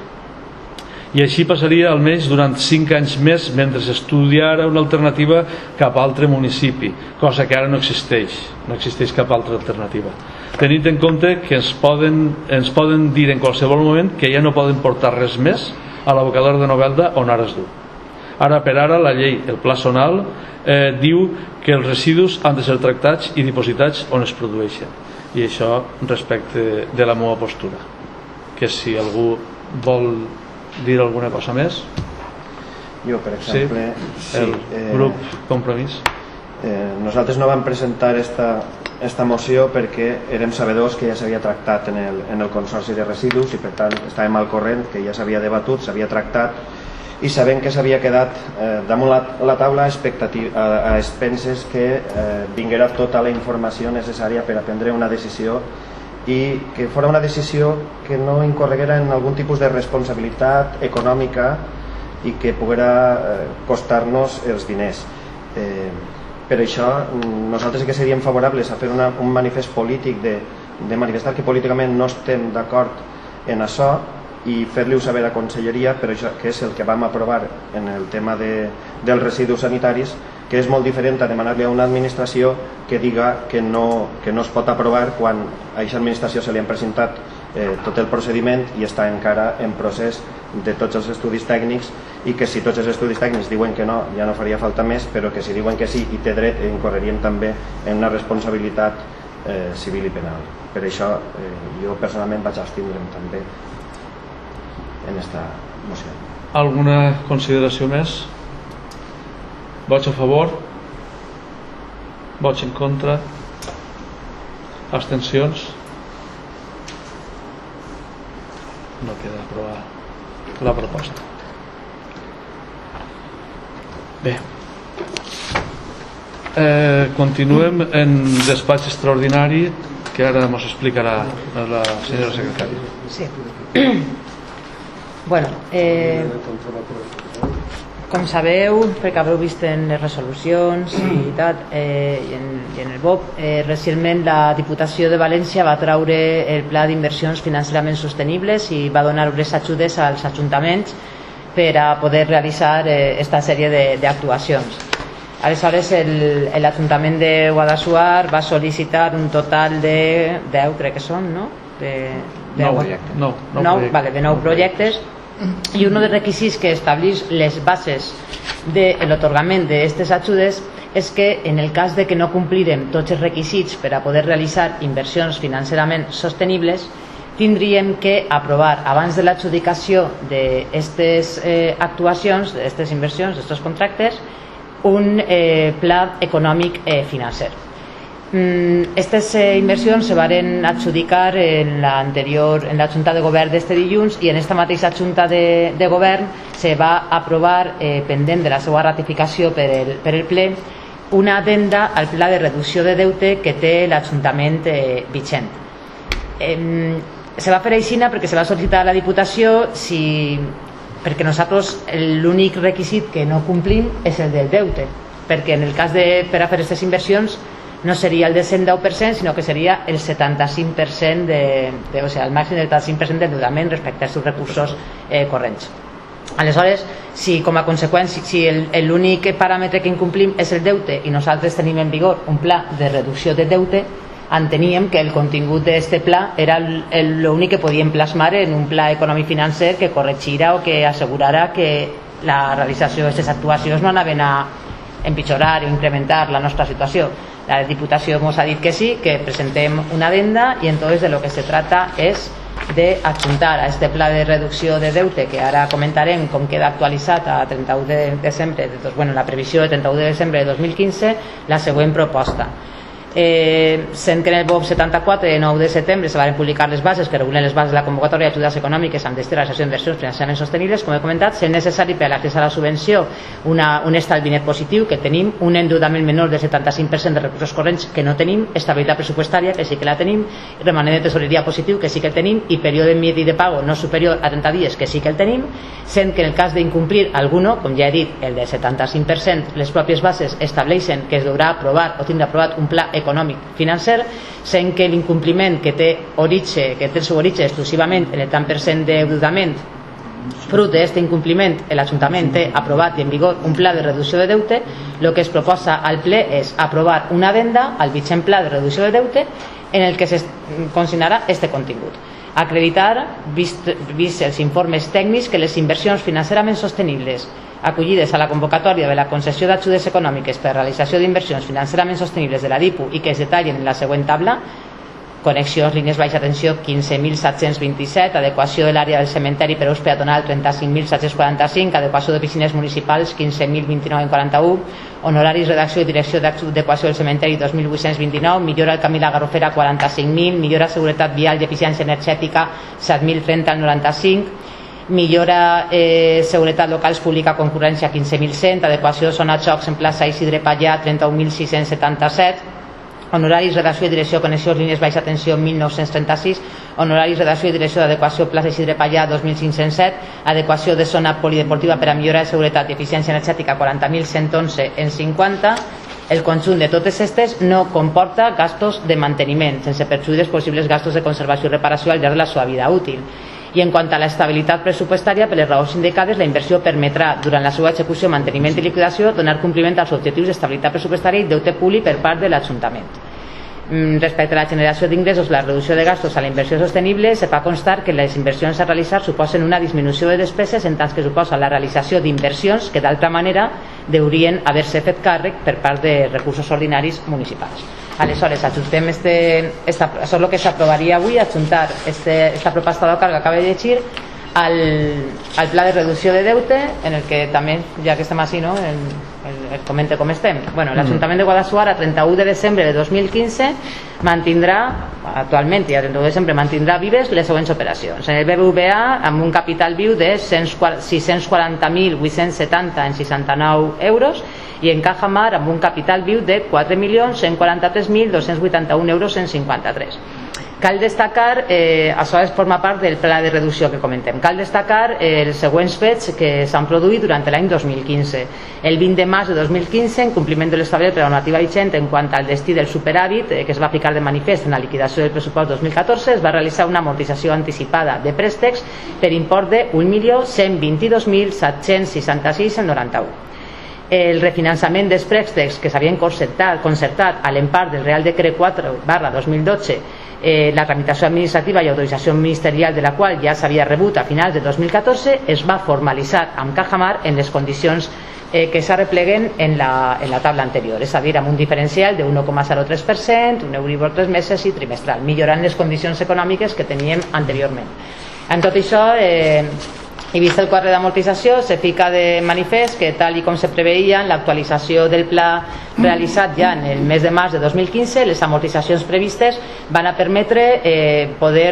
i així passaria almenys durant 5 anys més mentre s'estudiara una alternativa cap a altre municipi, cosa que ara no existeix cap altra alternativa, tenint en compte que ens poden dir en qualsevol moment que ja no poden portar res més a l'abocador de Novelda on ara es du. Ara per ara la llei, el Pla Zonal, diu que els residus han de ser tractats i dipositats on es produeixen, i això respecte de la meva postura, que si algú vol dir alguna cosa més. Jo, per exemple, sí, el grup Compromís. Nosaltres no vam presentar esta moció perquè érem sabedors que ja s'havia tractat en el Consorci de Residus i per tant estàvem al corrent que ja s'havia debatut, s'havia tractat i sabent que s'havia quedat damunt la taula a expenses que vinguera tota la informació necessària per a prendre una decisió i que fos una decisió que no incorreguera en algun tipus de responsabilitat econòmica i que poguera costar-nos els diners. Per això nosaltres sí que seríem favorables a fer un manifest polític de manifestar que políticament no estem d'acord en això i fer-li-ho saber a la Conselleria, però això que és el que vam aprovar en el tema dels residus sanitaris, que és molt diferent a demanar-li a una administració que diga que no es pot aprovar quan a aquesta administració se li han presentat tot el procediment i està encara en procés de tots els estudis tècnics i que si tots els estudis tècnics diuen que no, ja no faria falta més, però que si diuen que sí i té dret, incorreríem també en una responsabilitat civil i penal. Per això jo personalment vaig abstindre'm també en esta moció. Alguna consideració més? Vots a favor? Vots en contra? Abstencions? No queda aprovada la proposta. Bé, continuem en despatx extraordinari que ara ens explicarà la senyora secretària. Sí. Bueno, com sabeu, perquè haureu vist en les resolucions i tal, i en el BOP, recentment la Diputació de València va traure el Pla d'Inversions Financerament Sostenibles i va donar les ajudes als ajuntaments per a poder realitzar aquesta sèrie d'actuacions. Aleshores, l'Ajuntament de Guadassuar va sol·licitar un total de 10, crec que són, no? De 9 projectes. I un dels requisits que estableix les bases de l'atorgament d'aquestes ajudes és que en el cas de que no complirem tots els requisits per a poder realitzar inversions financerament sostenibles, tindríem que aprovar abans de l'adjudicació d'aquestes actuacions, d'aquestes inversions, d'aquests contractes, un pla econòmic financer. Aquestes inversions se van adjudicar en la Junta de Govern d'este dilluns i en aquesta mateixa Junta de Govern se va aprovar, pendent de la seva ratificació per el ple, una addenda al pla de reducció de deute que té l'Ajuntament vigent. Se va fer així perquè se va sol·licitar a la Diputació perquè nosaltres l'únic requisit que no complim és el del deute, perquè en el cas per a fer aquestes inversions no seria el de 110%, sinó que seria el 75%, o sigui, el màxim del 75% d'endeutament respecte als seus recursos corrents. Aleshores, si com a conseqüència, si l'únic paràmetre que incomplim és el deute i nosaltres tenim en vigor un pla de reducció de deute, enteníem que el contingut d'aquest pla era l'únic que podíem plasmar en un pla econòmic financer que corregirà o que assegurarà que la realització d'aquestes actuacions no anaven a empitjorar o incrementar la nostra situació. La Diputació ens ha dit que sí, que presentem una adenda i entonces de lo que se trata és de adjuntar a este pla de reducció de deute que ara comentarem com queda actualitzat a 31 de desembre, la previsió de 31 de desembre de 2015, la següent proposta. Sent que en el BOP 74 de 9 de setembre se van publicar les bases que regulen les bases de la convocatòria d'ajudes econòmiques amb destí a la realització d'inversions finançament sostenibles, com he comentat, sent necessari per a l'accés a la subvenció un estalvi net positiu, que tenim un endeutament menor del 75% de recursos corrents que no tenim, estabilitat pressupostària que sí que la tenim, remanent de tesoreria positiu que sí que el tenim i període medi de pago no superior a 30 dies que sí que el tenim, sent que en el cas d'incomplir alguno, com ja he dit, el del 75%, les pròpies bases estableixen que es deurà aprovar o tindrà aprovat un pla econòmic financer, sent que l'incompliment que té el seu origen exclusivament en el tant per cent d'endeutament fruit d'aquest incompliment, l'Ajuntament té aprovat i en vigor un pla de reducció de deute. El que es proposa al ple és aprovar una adenda al vigent pla de reducció de deute en el que se consignarà este contingut: acreditar, vist els informes tècnics, que les inversions financerament sostenibles acollides a la convocatòria de la concessió d'ajudes econòmiques per a realització d'inversions financerament sostenibles de la DIPU i que es detallen en la següent taula: connexions, línies baixa tensió 15.727, adequació de l'àrea del cementeri per ús peatonal 35.745, adequació de piscines municipals 15.029,41, honoraris, redacció i direcció d'adequació del cementeri 2.829, millora del camí La Garrofera 45.000, millora de seguretat vial i eficiència energètica 7.030 al 95, millora seguretat locals pública concurrència 15.100, adequació de zona xocs en plaça Isidre Pallà 31.677, honoraris, redacció i direcció connexions, línies baixa tensió 1.936, honoraris, redacció i direcció d'adequació plaça Isidre Pallà 2.507, adequació de zona polideportiva per a millorar de seguretat i eficiència energètica 40.111 en 50. El conjunt de totes aquestes no comporta gastos de manteniment, sense perjuir dels possibles gastos de conservació i reparació al llarg de la seva vida útil. I en quant a l'estabilitat pressupostària, per les raons indicades, la inversió permetrà, durant la seva execució, manteniment i liquidació, donar compliment als objectius d'estabilitat pressupostària i deute públic per part de l'Ajuntament. Respecte a la generació d'ingressos, la reducció de gastos a la inversió sostenible, se fa constar que les inversions a realitzar suposen una disminució de despeses en tant que suposa la realització d'inversions que d'altra manera deurien haver-se fet càrrec per part de recursos ordinaris municipals. Aleshores, adjuntem això és el que s'aprovaria avui, adjuntar esta proposta d'acord que acaba de llegir al pla de reducció de deute, en el que també, ja que estem així, no, el comente com estem. L'Ajuntament de Guadassuar a 31 de desembre de 2015 mantindrà, actualment i a 31 de desembre mantindrà vives les següents operacions. En el BBVA amb un capital viu de 640.870 en 69 euros i en Caja Mar amb un capital viu de 4.143.281 euros en 53. Cal destacar, això forma part del pla de reducció que comentem, cal destacar els següents fets que s'han produït durant l'any 2015. El 20 de març de 2015, en compliment de l'establert per la normativa vigent en quant al destí del superàvit que es va ficar de manifest en la liquidació del pressupost 2014, es va realitzar una amortització anticipada de préstecs per import de 1.122.766,91. El refinançament dels préstecs que s'havien concertat a l'empart del Real Decret 4/2012, la tramitació administrativa i autorització ministerial de la qual ja s'havia rebut a finals de 2014, es va formalitzar amb Caja Mar en les condicions que s'arrepleguen en la taula anterior, és a dir, amb un diferencial de 1,03%, un Euribor 3 meses i trimestral, millorant les condicions econòmiques que teníem anteriorment. En tot això, i vist el quadre d'amortització, se fica de manifest que, tal i com se preveia en l'actualització del pla realitzat ja en el mes de març de 2015, les amortitzacions previstes van a permetre poder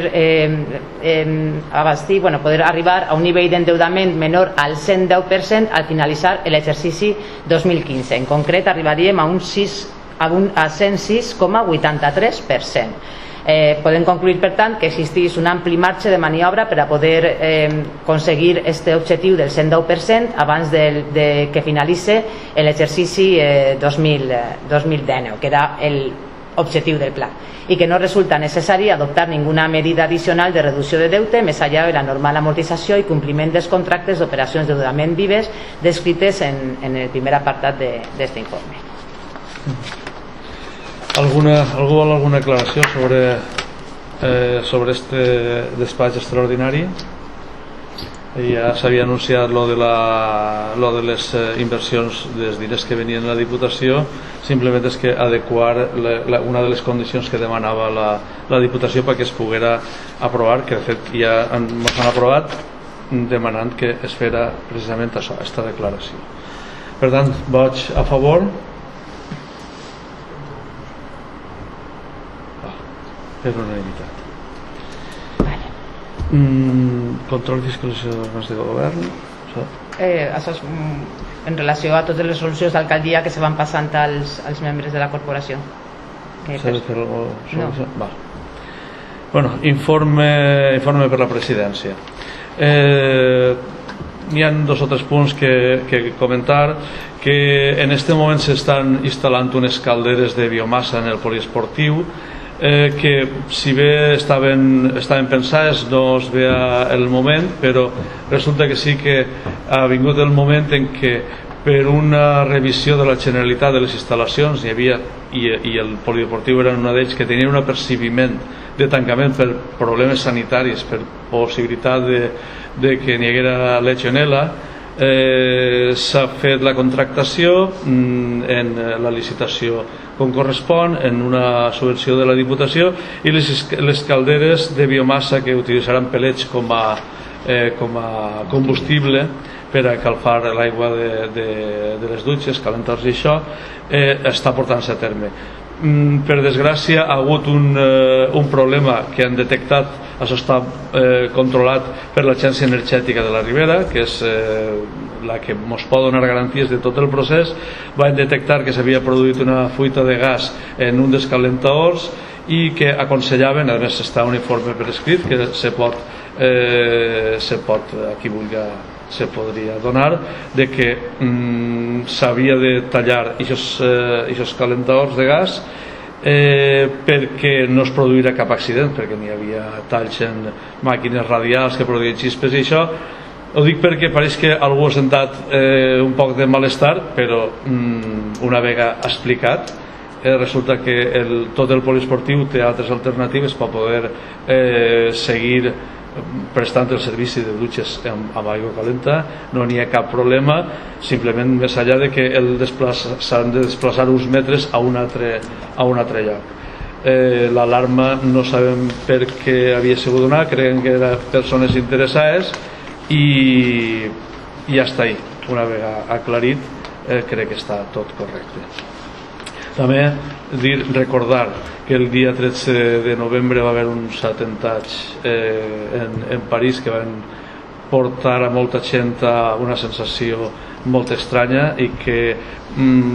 arribar a un nivell d'endeutament menor al 110% al finalitzar l'exercici 2015. En concret, arribaríem a 106,83%. Podem concluir, per tant, que existís un ampli marge de maniobra per a poder aconseguir aquest objectiu del 110% abans de que finalitzi l'exercici 2019, que era l'objectiu del pla, i que no resulta necessari adoptar ninguna medida addicional de reducció de deute més allà de la normal amortització i compliment dels contractes d'operacions d'endeutament vives descrites en el primer apartat d'aquest informe. Algú vol alguna aclaració sobre este despatx extraordinari? Ja s'havia anunciat lo de les inversions dels diners que venien a la Diputació, simplement és que adequar una de les condicions que demanava la Diputació perquè es poguera aprovar, que de fet ja ens han aprovat, demanant que es fera precisament això, aquesta declaració. Per tant, vots a favor. Per unanimitat. Control i fiscalització de l'organs de govern. Això és en relació a totes les resolucions d'alcaldia que se van passant als membres de la corporació. S'ha de fer alguna cosa? No. Bueno, informe per la presidència. Hi ha 2 o 3 punts que comentar, que en este moment s'estan instal·lant unes calderes de biomassa en el poliesportiu, que si bé estaven pensades no es veia el moment, però resulta que sí que ha vingut el moment en què per una revisió de la Generalitat de les instal·lacions hi havia, i el polideportiu era una d'ells, que tenia un apercibiment de tancament per problemes sanitaris, per possibilitat de que n'hi haguera legionel·la. S'ha fet la contractació en la licitació com correspon, en una subvenció de la Diputació, i les calderes de biomassa que utilitzaran pellets com a combustible per a calfar l'aigua de les dutxes, calentars i això, està portant-se a terme. Per desgràcia ha hagut un problema que han detectat, això està controlat per l'Agència Energètica de la Ribera, que és la que ens pot donar garanties de tot el procés. Van detectar que s'havia produït una fuita de gas en un dels calentadors i que aconsellaven, a més està un informe per escrit que se pot a qui vulgui se podria donar, de que s'havia de tallar aquests calentadors de gas perquè no es produirà cap accident, perquè n'hi havia talls en màquines radials que produïen xispes i això. Ho dic perquè pareix que algú ha sentat un poc de malestar, però una vegada explicat, resulta que tot el poliesportiu té altres alternatives per poder seguir prestant el servici de dutxes amb aigua calenta. No n'hi ha cap problema, simplement més enllà de que s'han de desplaçar uns metres a un altre lloc. L'alarma no sabem per què havia sigut donada, creiem que eren persones interessades i ja està ahí. Una vegada aclarit, crec que està tot correcte. També recordar que el dia 13 de novembre va haver uns atemptats en París que van portar a molta gent a una sensació molt estranya i que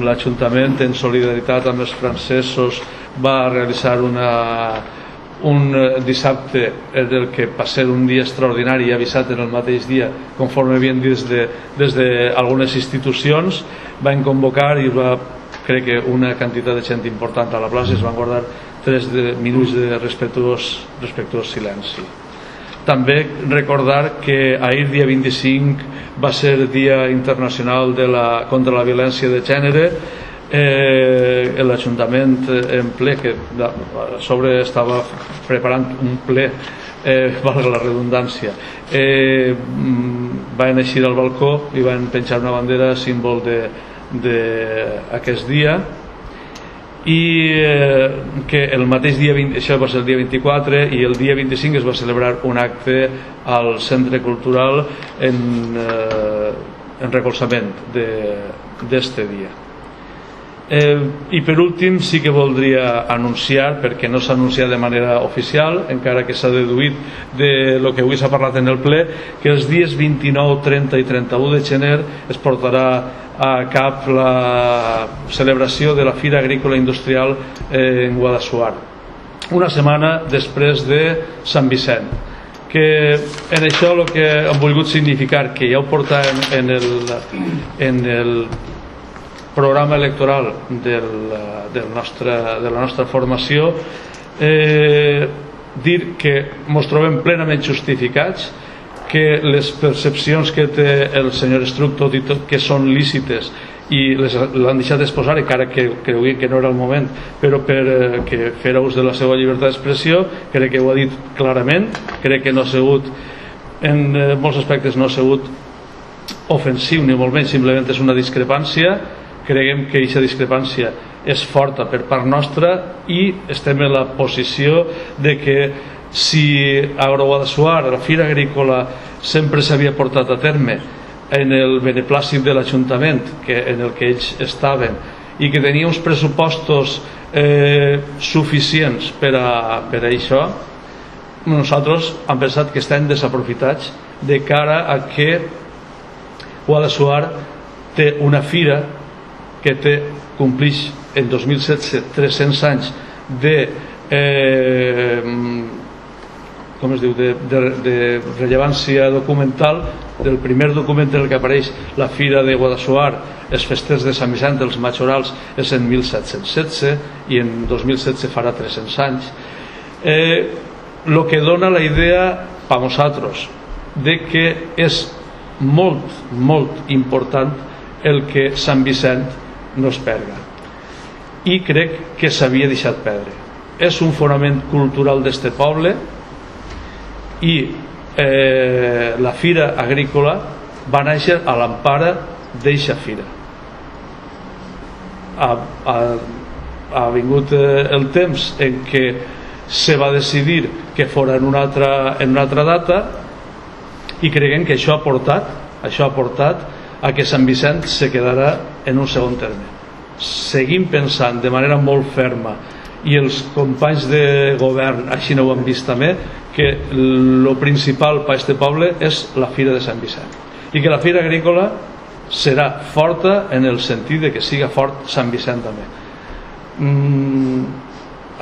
l'Ajuntament, en solidaritat amb els francesos, va realitzar un dissabte en el que va ser un dia extraordinari i avisat en el mateix dia, conforme havien dit des d'algunes institucions. Van convocar i crec que una quantitat de gent important a la plaça, es van guardar 3 minuts de respectuós silenci. També recordar que ahir, dia 25, va ser el Dia Internacional contra la Violència de Gènere. L'Ajuntament en ple, que a sobre estava preparant un ple, valga la redundància, van eixir al balcó i van penjar una bandera símbol d'aquest dia, i que el mateix dia, això va ser el dia 24, i el dia 25 es va celebrar un acte al Centre Cultural en recolzament d'este dia. I per últim sí que voldria anunciar, perquè no s'ha anunciat de manera oficial, encara que s'ha deduït de lo que avui s'ha parlat en el ple, que els dies 29, 30 i 31 de gener es portarà a cap la celebració de la Fira Agrícola Industrial en Guadassuar, una setmana després de Sant Vicent, que en això el que hem volgut significar, que ja ho portàvem en el programa electoral de la nostra formació, dir que ens trobem plenament justificats, que les percepcions que té el senyor Estruc, tot i tot que són lícites i l'han deixat exposar, encara que creuen que no era el moment, però perquè fer ús de la seva llibertat d'expressió, crec que ho ha dit clarament, crec que no ha sigut en molts aspectes no ha sigut ofensiu ni molt menys, simplement és una discrepància. Creiem que aquesta discrepància és forta per part nostra i estem en la posició de que si a Guadassuar la Fira Agrícola sempre s'havia portat a terme en el beneplàcit de l'Ajuntament en el que ells estaven i que tenia uns pressupostos suficients per a això, nosaltres hem pensat que estan desaprofitats de cara a que Guadassuar té una fira que complix en 2017 300 anys de com es diu, de rellevància documental. Del primer document en el que apareix la Fira de Guadassuar, els festers de Sant Vicent dels Majorals, és en 1716 i en 2017 farà 300 anys. El que dona la idea per nosaltres de que és molt important el que Sant Vicent no es perga, i crec que s'havia deixat perdre. És un fonament cultural d'este poble i la Fira Agrícola va néixer a l'empara d'eixa fira. Ha vingut el temps en què se va decidir que fora en una altra data, i creiem que això ha portat a que Sant Vicent se quedarà en un segon terme. Seguim pensant de manera molt ferma, i els companys de govern així no ho han vist també, que el principal per a aquest poble és la Fira de Sant Vicent, i que la Fira Agrícola serà forta en el sentit de que siga fort Sant Vicent també.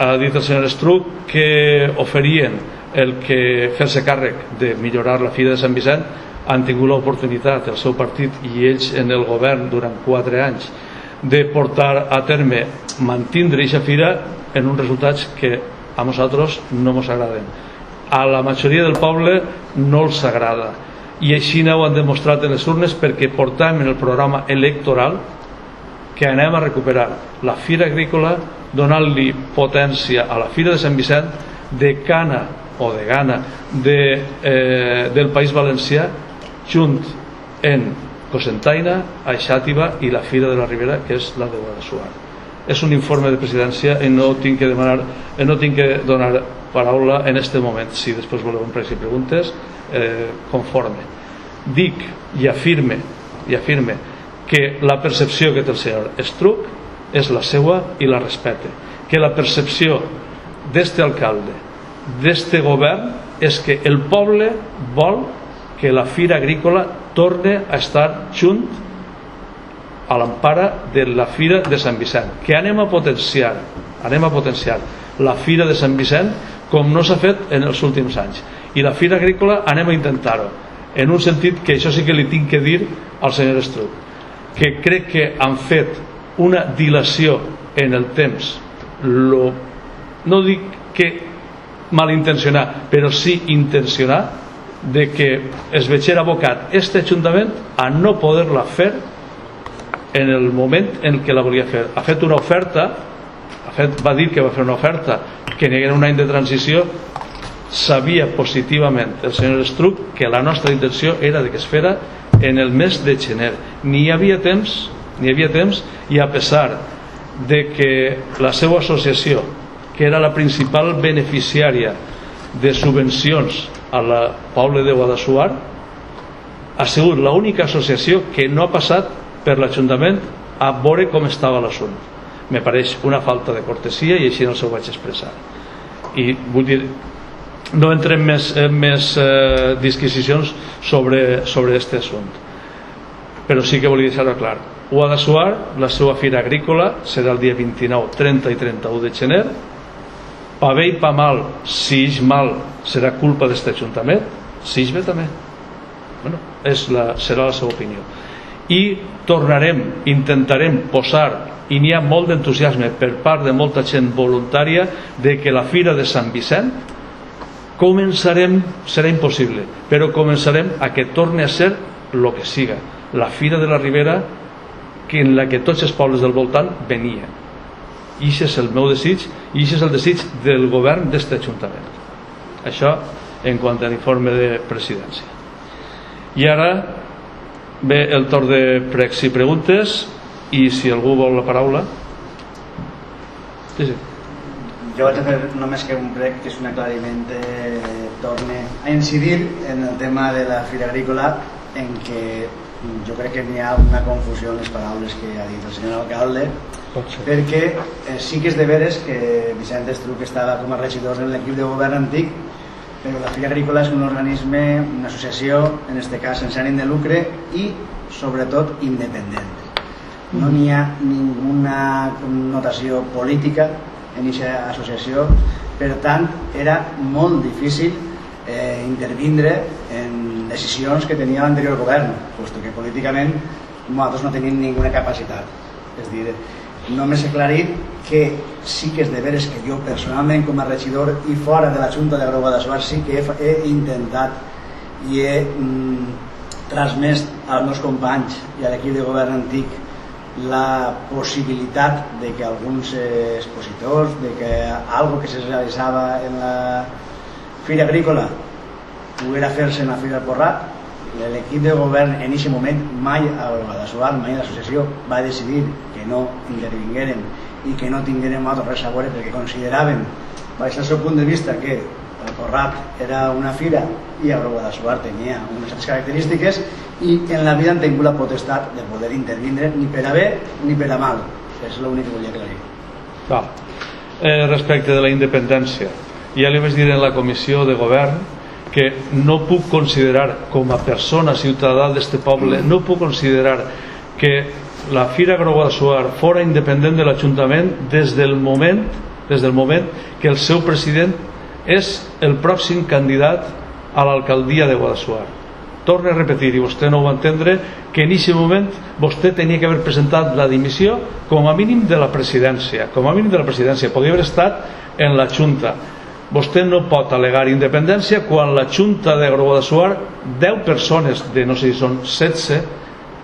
Ha dit el senyor Estruc que oferien el que fer-se càrrec de millorar la Fira de Sant Vicent. Han tingut l'oportunitat, el seu partit i ells en el govern durant 4 anys, de portar a terme, mantindre aquesta fira en uns resultats que a nosaltres no ens agraden. A la majoria del poble no els agrada, i així ho han demostrat en les urnes, perquè portem en el programa electoral que anem a recuperar la Fira Agrícola, donant-li potència a la Fira de Sant Vicent, de cana o de gana del País Valencià, junt en Cocentaina, Aixàtiva i la Fira de la Ribera, que és la de Guadassuar. És un informe de presidència i no tinc que donar paraula en aquest moment. Si després voleu empresa i preguntes, conforme. Dic i afirme que la percepció que té el senyor Estruc és la seva i la respecte. Que la percepció d'este alcalde, d'este govern, és que el poble vol que la Fira Agrícola torne a estar junt a l'empara de la Fira de Sant Vicent, que anem a potenciar la Fira de Sant Vicent com no s'ha fet en els últims anys, i la Fira Agrícola anem a intentar-ho, en un sentit que això sí que li tinc que dir al senyor Estruc, que crec que han fet una dilació en el temps, no dic que malintencionar, però sí intencionar, de que es veiera abocat este Ajuntament a no poder-la fer en el moment en què la volia fer. Ha fet una oferta, va dir que va fer una oferta, que n'hi hagués un any de transició. Sabia positivament el senyor Estruc que la nostra intenció era que es fera en el mes de gener. N'hi havia temps, i a pesar de que la seva associació, que era la principal beneficiària de subvencions al poble de Guadassuar, ha sigut l'única associació que no ha passat per l'Ajuntament a veure com estava l'assumpte. Me pareix una falta de cortesia, i així no s'ho vaig expressar. I vull dir, no entrem en més disquisicions sobre aquest assumpte, però sí que volia deixar-ho clar. Guadassuar, la seva Fira Agrícola serà el dia 29, 30 i 31 de gener. Pa bé i pa mal, si és mal serà culpa d'aquest Ajuntament, si és bé també, bueno, serà la seva opinió. I intentarem posar, i n'hi ha molt d'entusiasme per part de molta gent voluntària, de que la Fira de Sant Vicent serà impossible, però començarem a que torni a ser el que siga, la Fira de la Ribera, en la que tots els pobles del voltant venien. I això és el meu desig, i això és el desig del govern d'aquest Ajuntament. Això en quant a l'informe de presidència. I ara ve el torn de pregs i preguntes, i si algú vol la paraula. Sí. Jo vaig a fer només que un prec, que és un aclariment, torne a incidir en el tema de la Fira Agrícola, en què jo crec que n'hi ha una confusió en les paraules que ha dit el senyor alcalde, perquè sí que és de veres que Vicent Estruc estava com a regidor en l'equip de govern antic, però la Fira Agrícola és un organisme, una associació, en aquest cas sense ànim de lucre i sobretot independent. No n'hi ha ninguna connotació política en aquesta associació, per tant era molt difícil intervindre en decisions que tenia l'anterior govern, puesto que políticament nosaltres no tenim ninguna capacitat. És dir, només he aclarit que sí que és de veres que jo personalment com a regidor i fora de la Junta de Guadassuar sí que he intentat i he transmès als meus companys i a l'equip de govern antic la possibilitat de que alguns expositors, de que algo que se realitzava en la Fira Agrícola poguera fer-se en la Fira del Porrat. L'equip de govern en aquest moment mai a Guadassuar, mai l'associació va decidir que no intervingueren i que no tingueren res a veure, perquè consideraven, baix el seu punt de vista, que el Porrat era una fira i el Guadassuar tenia unes altres característiques i en la vida han tingut la potestat de poder intervindre ni per a bé ni per a mal. És l'únic que volia aclarir. Respecte de la independència, ja li vaig dir en la comissió de govern que no puc considerar, com a persona ciutadà d'este poble, no puc considerar que la Fira Agroguadassuar fora independent de l'Ajuntament des del moment que el seu president és el pròxim candidat a l'alcaldia de Guadassuar. Torno a repetir, i vostè no ho va entendre, que en aquest moment vostè tenia que haver presentat la dimissió com a mínim de la presidència. Podria haver estat en la Junta. Vostè no pot al·legar independència quan la Junta de Guadassuar, 10 persones de no sé si són 16,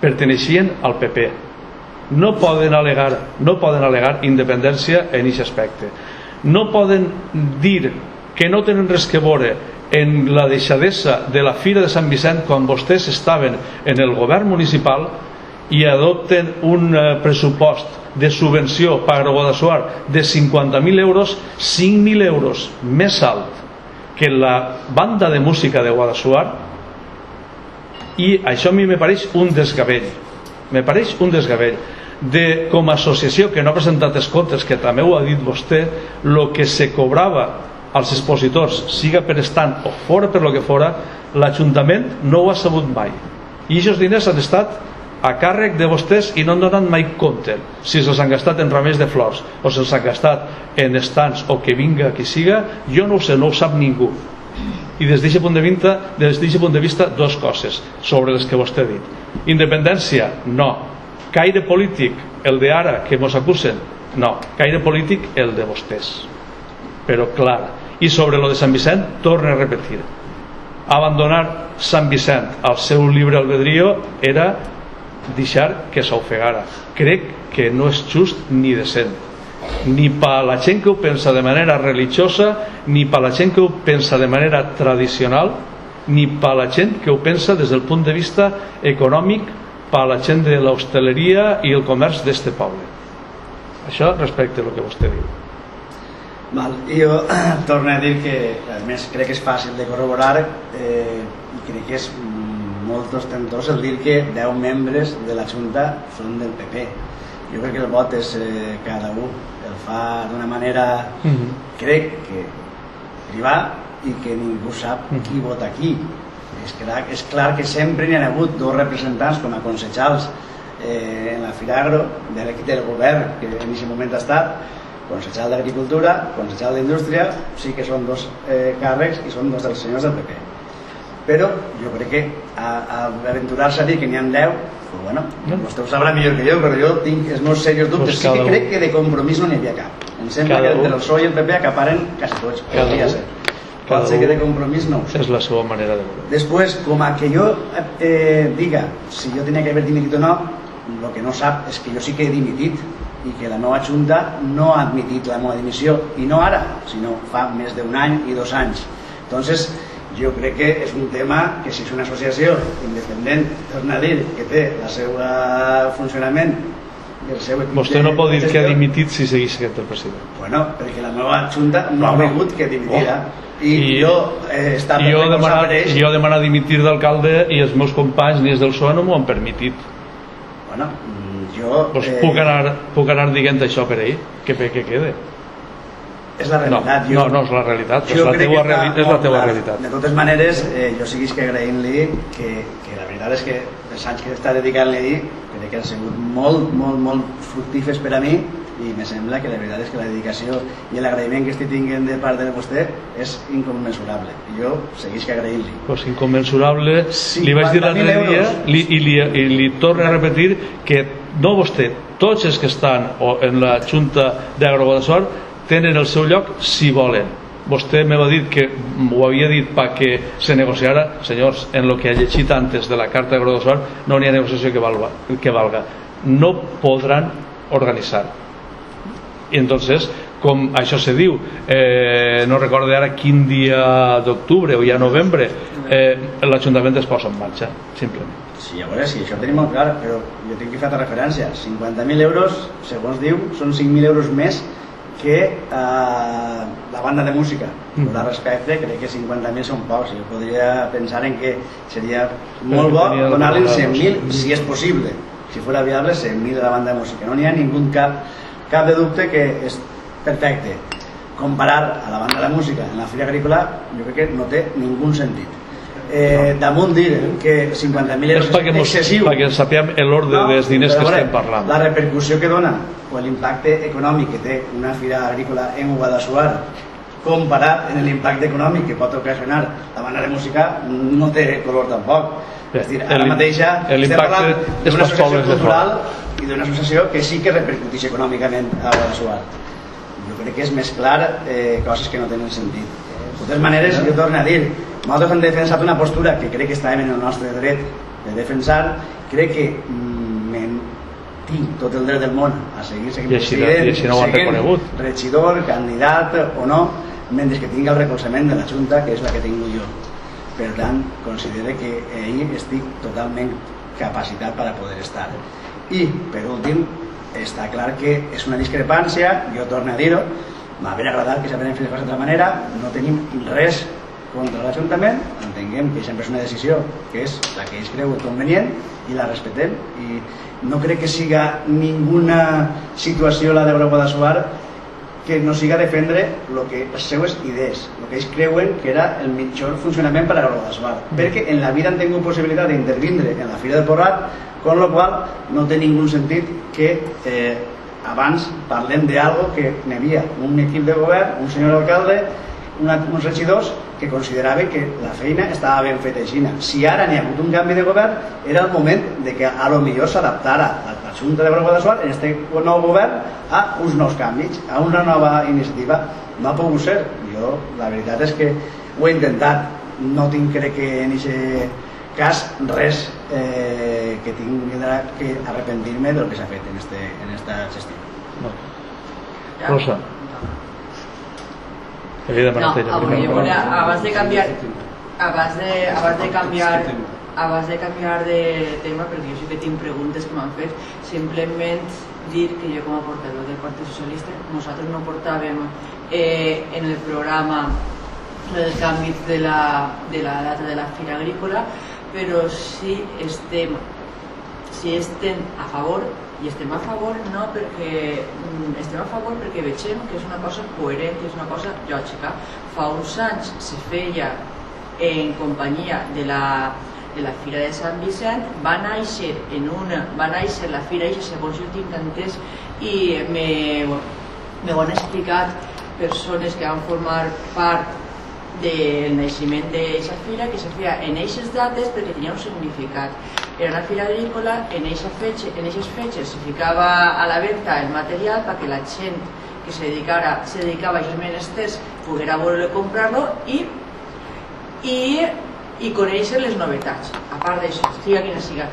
perteneixien al PP. No poden al·legar independència en aquest aspecte. No poden dir que no tenen res que veure en la deixadesa de la Fira de Sant Vicent quan vostès estaven en el govern municipal i adopten un pressupost de subvenció per a Guadassuar de 50.000 euros, 5.000 euros més alt que la banda de música de Guadassuar, i això a mi me pareix un desgavell. Com a associació que no ha presentat els comptes, que també ho ha dit vostè, el que se cobrava als expositors, siga per estant o fora per lo que fora, l'Ajuntament no ho ha sabut mai, i aquests diners han estat a càrrec de vostès i no han donat mai compte si se'ls han gastat en ramells de flors o se'ls han gastat en estants o que vinga qui siga. Jo no ho sé, no ho sap ningú. I des d'aquest punt de vista, dues coses sobre les que vostè ha dit. Independència, no. Caire polític, el d'ara que mos acusen, no. Caire polític, el de vostès. Però clar. I sobre lo de Sant Vicent, torno a repetir, abandonar Sant Vicent al seu llibre albedrío era deixar que s'ofegara. Crec que no és just ni decent, ni per la gent que ho pensa de manera religiosa, ni per la gent que ho pensa de manera tradicional, ni per la gent que ho pensa des del punt de vista econòmic, per la gent de l'hostaleria i el comerç d'este poble. Això respecte a el que vostè diu. Jo torno a dir que, a més, crec que és fàcil de corroborar i crec que és molt ostentós el dir que 10 membres de la Junta són del PP. Jo crec que el vot és cada un, el fa d'una manera, crec que privada, i que ningú sap qui vota qui. És clar que sempre n'hi ha hagut dos representants com a consellers en la Fira Agro de l'equip del govern, que en aquest moment ha estat consellal d'Agricultura, consellal d'Indústria, sí que són dos càrrecs i són dos dels senyors del PP. Però jo crec que aventurar-se a dir que n'hi ha 10, bueno, vostè ho sabrà millor que jo, però jo tinc els meus serios dubtes. Sí que crec que de compromís no n'hi havia cap. Em sembla que entre el PSOE i el PP acaparen quasi tots, podria ser. Pot ser que de compromís no ho sé. És la seva manera de veure. Després, com a que jo diga si jo tenia que haver dimitit o no, el que no sap és que jo sí que he dimitit i que la nova Junta no ha admitit la meva dimissió, i no ara, sinó fa més d'un any i 2 anys. Entonces, Jo crec que és un tema que si és una associació independent, torna a dir que té el seu funcionament i el seu equip. Vostè no pot dir que ha dimitit si seguís sent el president. Bueno, perquè la meva junta no ha volgut que dimitira. I jo està per jo recolzar he demanat dimitir d'alcalde i els meus companys ni els del PSOE no m'ho han permitit. Bueno, jo... Pues puc anar dient això per ell, que quede. És la realitat. No és la realitat, és la teua realitat. De totes maneres, jo seguís que agraint-li que la veritat és que els anys que està dedicant-li crec que han sigut molt fructífers per a mi i me sembla que la veritat és que la dedicació i l'agraïment que estic tinguent de part de vostè és incommensurable. I jo seguís que agraint-li. Pues incommensurable, li vaig dir l'altre dia i li torno a repetir que no vostè, tots els que estan en la Junta d'Agroguadassuar tenen el seu lloc si volen. Vostè me va dir que ho havia dit perquè se negociara. Senyors, en lo que ha llegit antes de la Carta d'Agroguadassuar no n'hi ha negociació que valga. No podran organitzar. I entonces, com això se diu, no recordo ara quin dia d'octubre o ja novembre, l'Ajuntament es posa en marxa, simplement. Sí, a veure, sí, això ho tenim molt clar, però jo tinc que fer altra referència. 50.000 euros, segons diu, són 5.000 euros més que la banda de música. Per respecte, crec que 50.000 són pocs. Jo podria pensar en que seria molt bo donar-li 100.000, si és possible, si fos viable, 100.000 a la banda de música. No n'hi ha ningú cap de dubte que és perfecte. Comparar a la banda de música en la Fira Agrícola jo crec que no té ningú sentit. Damunt dir que 50.000 euros és excessiu, perquè sapiem l'ordre dels diners que estem parlant. La repercussió que dona o l'impacte econòmic que té una Fira Agrícola en Guadassuar comparat amb l'impacte econòmic que pot ocasionar la banda de música no té color tampoc. És dir, ara mateixa estem parlant d'una associació cultural i d'una associació que sí que repercuteix econòmicament a Guadassuar. Jo crec que és més clar coses que no tenen sentit. De totes maneres, jo torno a dir, nosaltres hem defensat una postura que crec que estàvem en el nostre dret de defensar. Crec que tinc tot el dret del món a seguir president, seguint regidor, candidat o no, mentre que tingui el recolzament de la Junta, que és la que tinc jo. Per tant, considero que ahir estic totalment capacitat per a poder estar. I, per últim, està clar que és una discrepància, jo torno a dir-ho, m'hauria agradat que s'havien fet les coses d'altra manera, no tenim res contra l'Ajuntament, entenguem que sempre és una decisió que és la que ells creuen convenient i la respectem, i no crec que siga ninguna situació la d'Agroguadassuar que no siga defendre les seues idees, el que ells creuen que era el millor funcionament per a Agroguadassuar, perquè en la vida han tingut possibilitat d'intervindre en la Fira del Porrat, con lo qual no té ningú sentit que abans parlem d'algo que n'hi havia un equip de govern, un senyor alcalde, uns regidors que consideraven que la feina estava ben feta així. Si ara n'hi ha hagut un canvi de govern, era el moment de que a lo millor s'adaptara la Junta d'Agroguadassuar, en aquest nou govern, a uns nous canvis, a una nova iniciativa. No ha pogut ser. Jo, la veritat és que ho he intentat. No tinc, crec que en aquest cas, res que tinc que arrepentir-me del que s'ha fet en esta gestió. Rosa. No, abans de canviar de tema, perquè jo sí que tinc preguntes que m'han fet, simplement dir que jo com a portaveu del Partit Socialista, nosaltres no portàvem en el programa el canvi de la data de la Fira Agrícola, però sí estem a favor, i estem a favor no perquè estem a favor perquè vegem que és una cosa coherent i és una cosa lògica. Fa uns anys se feia en companyia de la Fira de Sant Vicent, va néixer la Fira i segons jo tinc entès i m'ho han explicat persones que van formar part del naixement d'aquesta fira, que se feia en aquestes dates perquè tenia un significat. Era una fira agrícola, en aquestes fetges se ficava a la venda el material perquè la gent que se dedicava a aquests menesters poguera voler comprar-lo i conèixer les novetats. A part d'això, siga quina siga.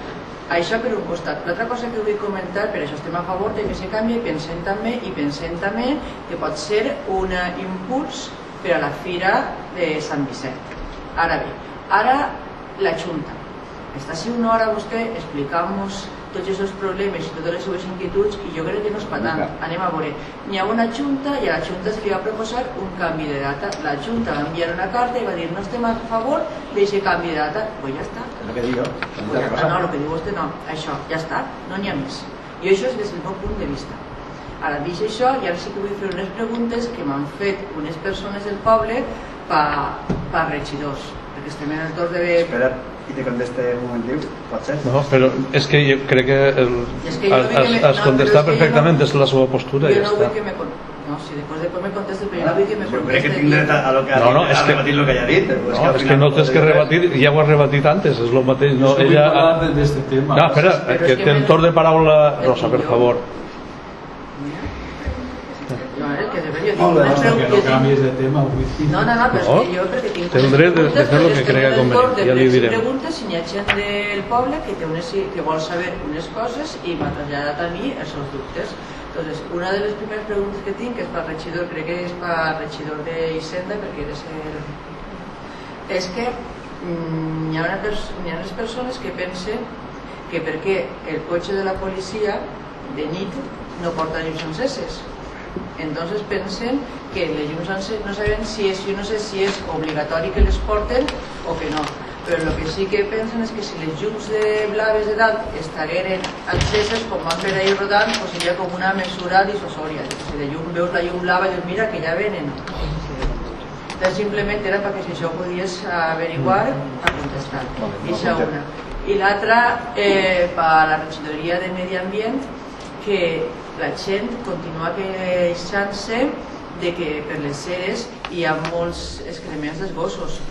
Això per un costat. L'altra cosa que vull comentar, per això estem a favor de que se canvi, i pensem també que pot ser un impuls per a la Fira de Sant Vicent. Ara bé, ara la Junta. Està si una hora vostè explicant-nos tots aquests problemes i totes les seves inquietuds i jo crec que no és per tant. Anem a veure. Hi ha una Junta i a la Junta es li va proposar un canvi de data. La Junta va enviar una carta i va dir no estem a favor d'aquest canvi de data. Pues ja està. És el que dic jo. No, el que diu vostè no. Això, ja està. No n'hi ha més. I això és des del meu punt de vista. Ara, dit això, i ara sí que vull fer unes preguntes que m'han fet unes persones del poble per regidors, perquè estem en el torn de... Espera, i te conteste un momentiu, pot ser? No, però és que jo crec que has contestat perfectament des de la seva postura i ja està. No, si després me contestes, però jo no vull que me contestes... Jo crec que tinc dret a rebatir el que ja ha dit. No, és que no tens que rebatir, ja ho has rebatit antes, és el mateix. No, vull parlar d'aquest tema. No, espera, que té el torn de paraula, Rosa, per favor. No, que no canvies de tema. No, però és que jo perquè tinc... Té el dret de fer el que cregui convenient, ja li direm. Preguntes si hi ha gent del poble que vol saber unes coses i m'ha traslladat a mi els seus dubtes. Entonces, una de les primeres preguntes que tinc és per regidor, crec que és per regidor d'Hisenda, perquè és que hi ha unes persones que pensen que perquè el cotxe de la policia de nit no porta llums enceses. Entonces pensen que les llums enceses no saben si és, jo no sé si és obligatori que les porten o que no. Però el que sí que pensen és que si les llums blaves de dalt estagueren acceses, com van fer ahir rodant, pues seria com una mesura dissuasòria. Si de llum veus la llum blava, dius, mira que ja venen. Entonces simplement era perquè si això ho podies averiguar, a contestar. I això una. I l'altra, per la regidoria de Medi Ambient, que la gent continua queixant-se de que per les ceres hi ha molts excrements dels gossos.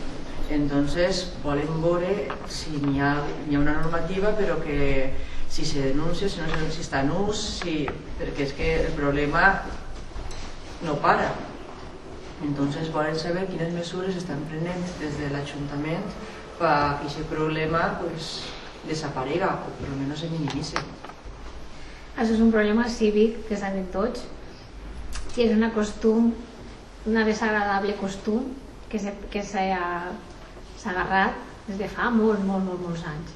Entonces volen veure si hi ha una normativa, però que si se denuncia, si no sé si està en ús, perquè és que el problema no para. Entonces volen saber quines mesures estan prenent des de l'Ajuntament perquè aquest problema desaparega o per almenys se minimitzi. Això és un problema cívic que sabem tots i és una desagradable costum que s'ha agarrat des de fa molts anys.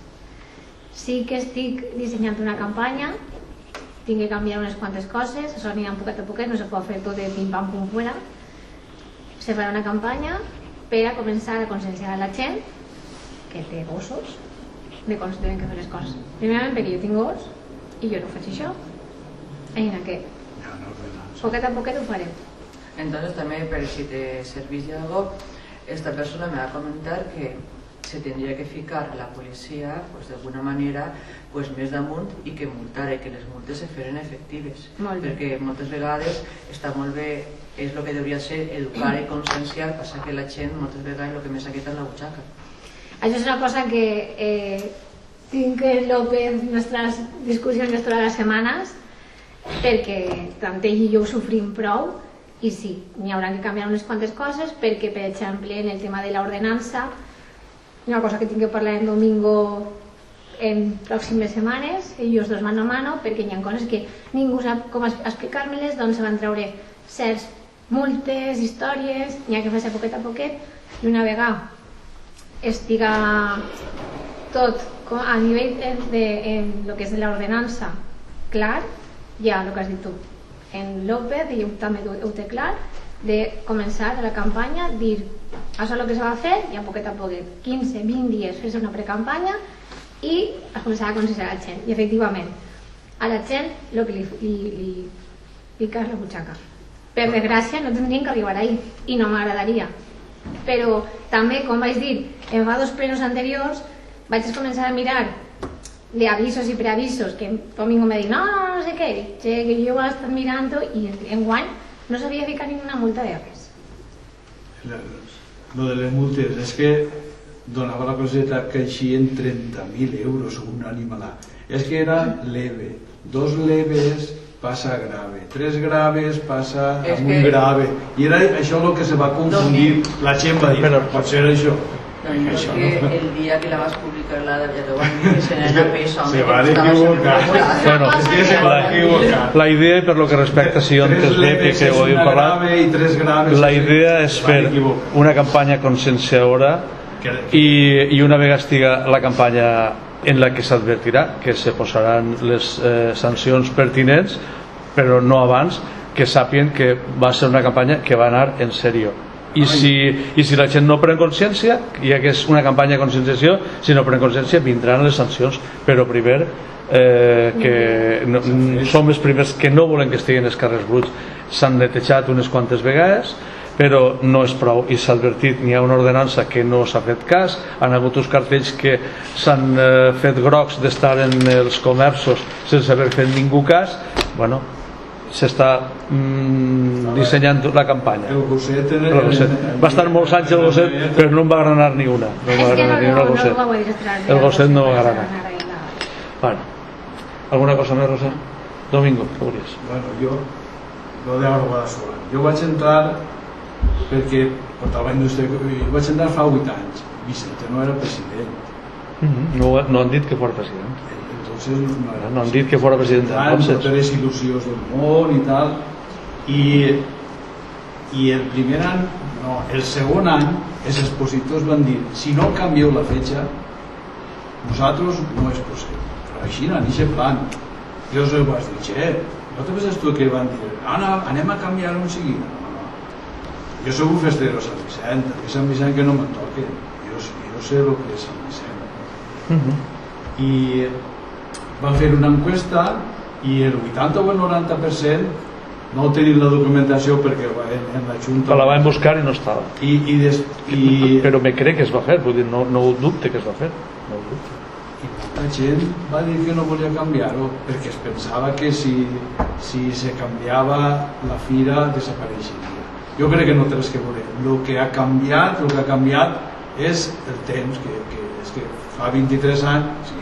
Sí que estic dissenyant una campanya, tinc que canviar unes quantes coses, això anirà poquet a poquet, no se pot fer tot de pim-pam pum fuera. Se farà una campanya per a començar a conscienciar la gent que té gossos de com es tenen que fer les coses. Primerament perquè jo tinc gos i jo no faig això. En aquest. Poquet a poquet ho farem. Entonces també, per si te servís de algo, esta persona me va a comentar que se tendría que ficar la policia d'alguna manera més damunt i que multara, que les multes se feren efectives. Perquè moltes vegades està molt bé, és el que hauria de ser educar i conscienciar, passa que la gent moltes vegades el que més aquesta en la butxaca. Això és una cosa que tinc en López nostres discussions totes les setmanes perquè tant ell i jo ho sofrim prou i sí, n'hi haurà que canviar unes quantes coses perquè, per exemple, en el tema de l'ordenança una cosa que tinc que parlar en domingo en pròximes setmanes i jo dos mano a mano perquè hi ha coses que ningú sap com explicar-me-les, doncs se van treure certs multes, històries, n'hi ha que fer-se poquet a poquet i una vegada estiga tot a nivell de lo que és l'ordenança clar, ja el que has dit tu en López, i jo també ho té clar de començar la campanya dir això és el que se va fer i a poquet 15-20 dies fer-se una precampanya i es començarà a conscienciar la gent i efectivament a la gent el que li cau la butxaca per desgràcia no tindríem que arribar ahí i no m'agradaria però també com vaig dir en fa 2 plenos anteriors vaig començar a mirar de avisos i preavisos que Domingo me diu no sé què, que jo ho he estat mirant i enguany no s'havia ficat ninguna multa de res. Lo de les multes és que donava la coseta que eixien 30.000 euros un animalà. És que era leve, 2 leves passa a grave, 3 graves passa a un grave i era això el que se va confundir la gent va dir, pot ser això. No, es que el día que la vas a publicar la ya te van a decir que se en la peso. Se van a equivocar. Bueno, es que se van a equivocar. La idea, i per lo que respecta, si jo entès bé, que ho havíem parlat, la idea és fer una campanya conscienciadora i una vegada estiga la campanya en la que s'advertirà que se posaran les sancions pertinents, però no abans, que sàpien que va ser una campanya que va anar en sèrio. I si la gent no pren consciència, ja que és una campanya de conscienciació, si no pren consciència vindran les sancions, però primer que som els primers que no volen que estiguin els carrers bruts. S'han netejat unes quantes vegades, però no és prou, i s'ha advertit, n'hi ha una ordenança que no s'ha fet cas, han hagut uns cartells que s'han fet grocs d'estar en els comerços sense haver fet ningú cas. Bueno, s'està dissenyant la campanya. El gosset va estar molts anys el gosset, però no en va agranar ni una. El gosset no va agranar. Bueno, alguna cosa més, Roser? Domingo, què volies? Bueno, jo lo de Aguada Sola. Jo vaig entrar perquè portava indústria, vaig entrar fa 8 anys. Vicente no era president. No han dit que fos president. Entonces no han dit que fos president. Totes les il·lusions del món i tal. I el primer any, no, el segon any, els expositors van dir: si no canvieu la fetge, nosaltres no és possible. Però així no, ni se plan. Jo els vaig dir: no te penses tu que van dir anem a canviar un sigui? No. Jo soc un festero de Sant Vicent, a Sant Vicent que no me'n toquen. Jo sé el que és Sant Vicent. I van fer una enquesta i el 80 o el 90% no tenim la documentació perquè en la Junta la van buscar i no estava, però me crec que es va fer, vull dir, no ho dubte que es va fer, no ho dubte. I molta gent va dir que no volia canviar-ho perquè es pensava que si se canviava la fira desapareixeria. Jo crec que no té res que veure. El que ha canviat és el temps, que és que fa 23 anys,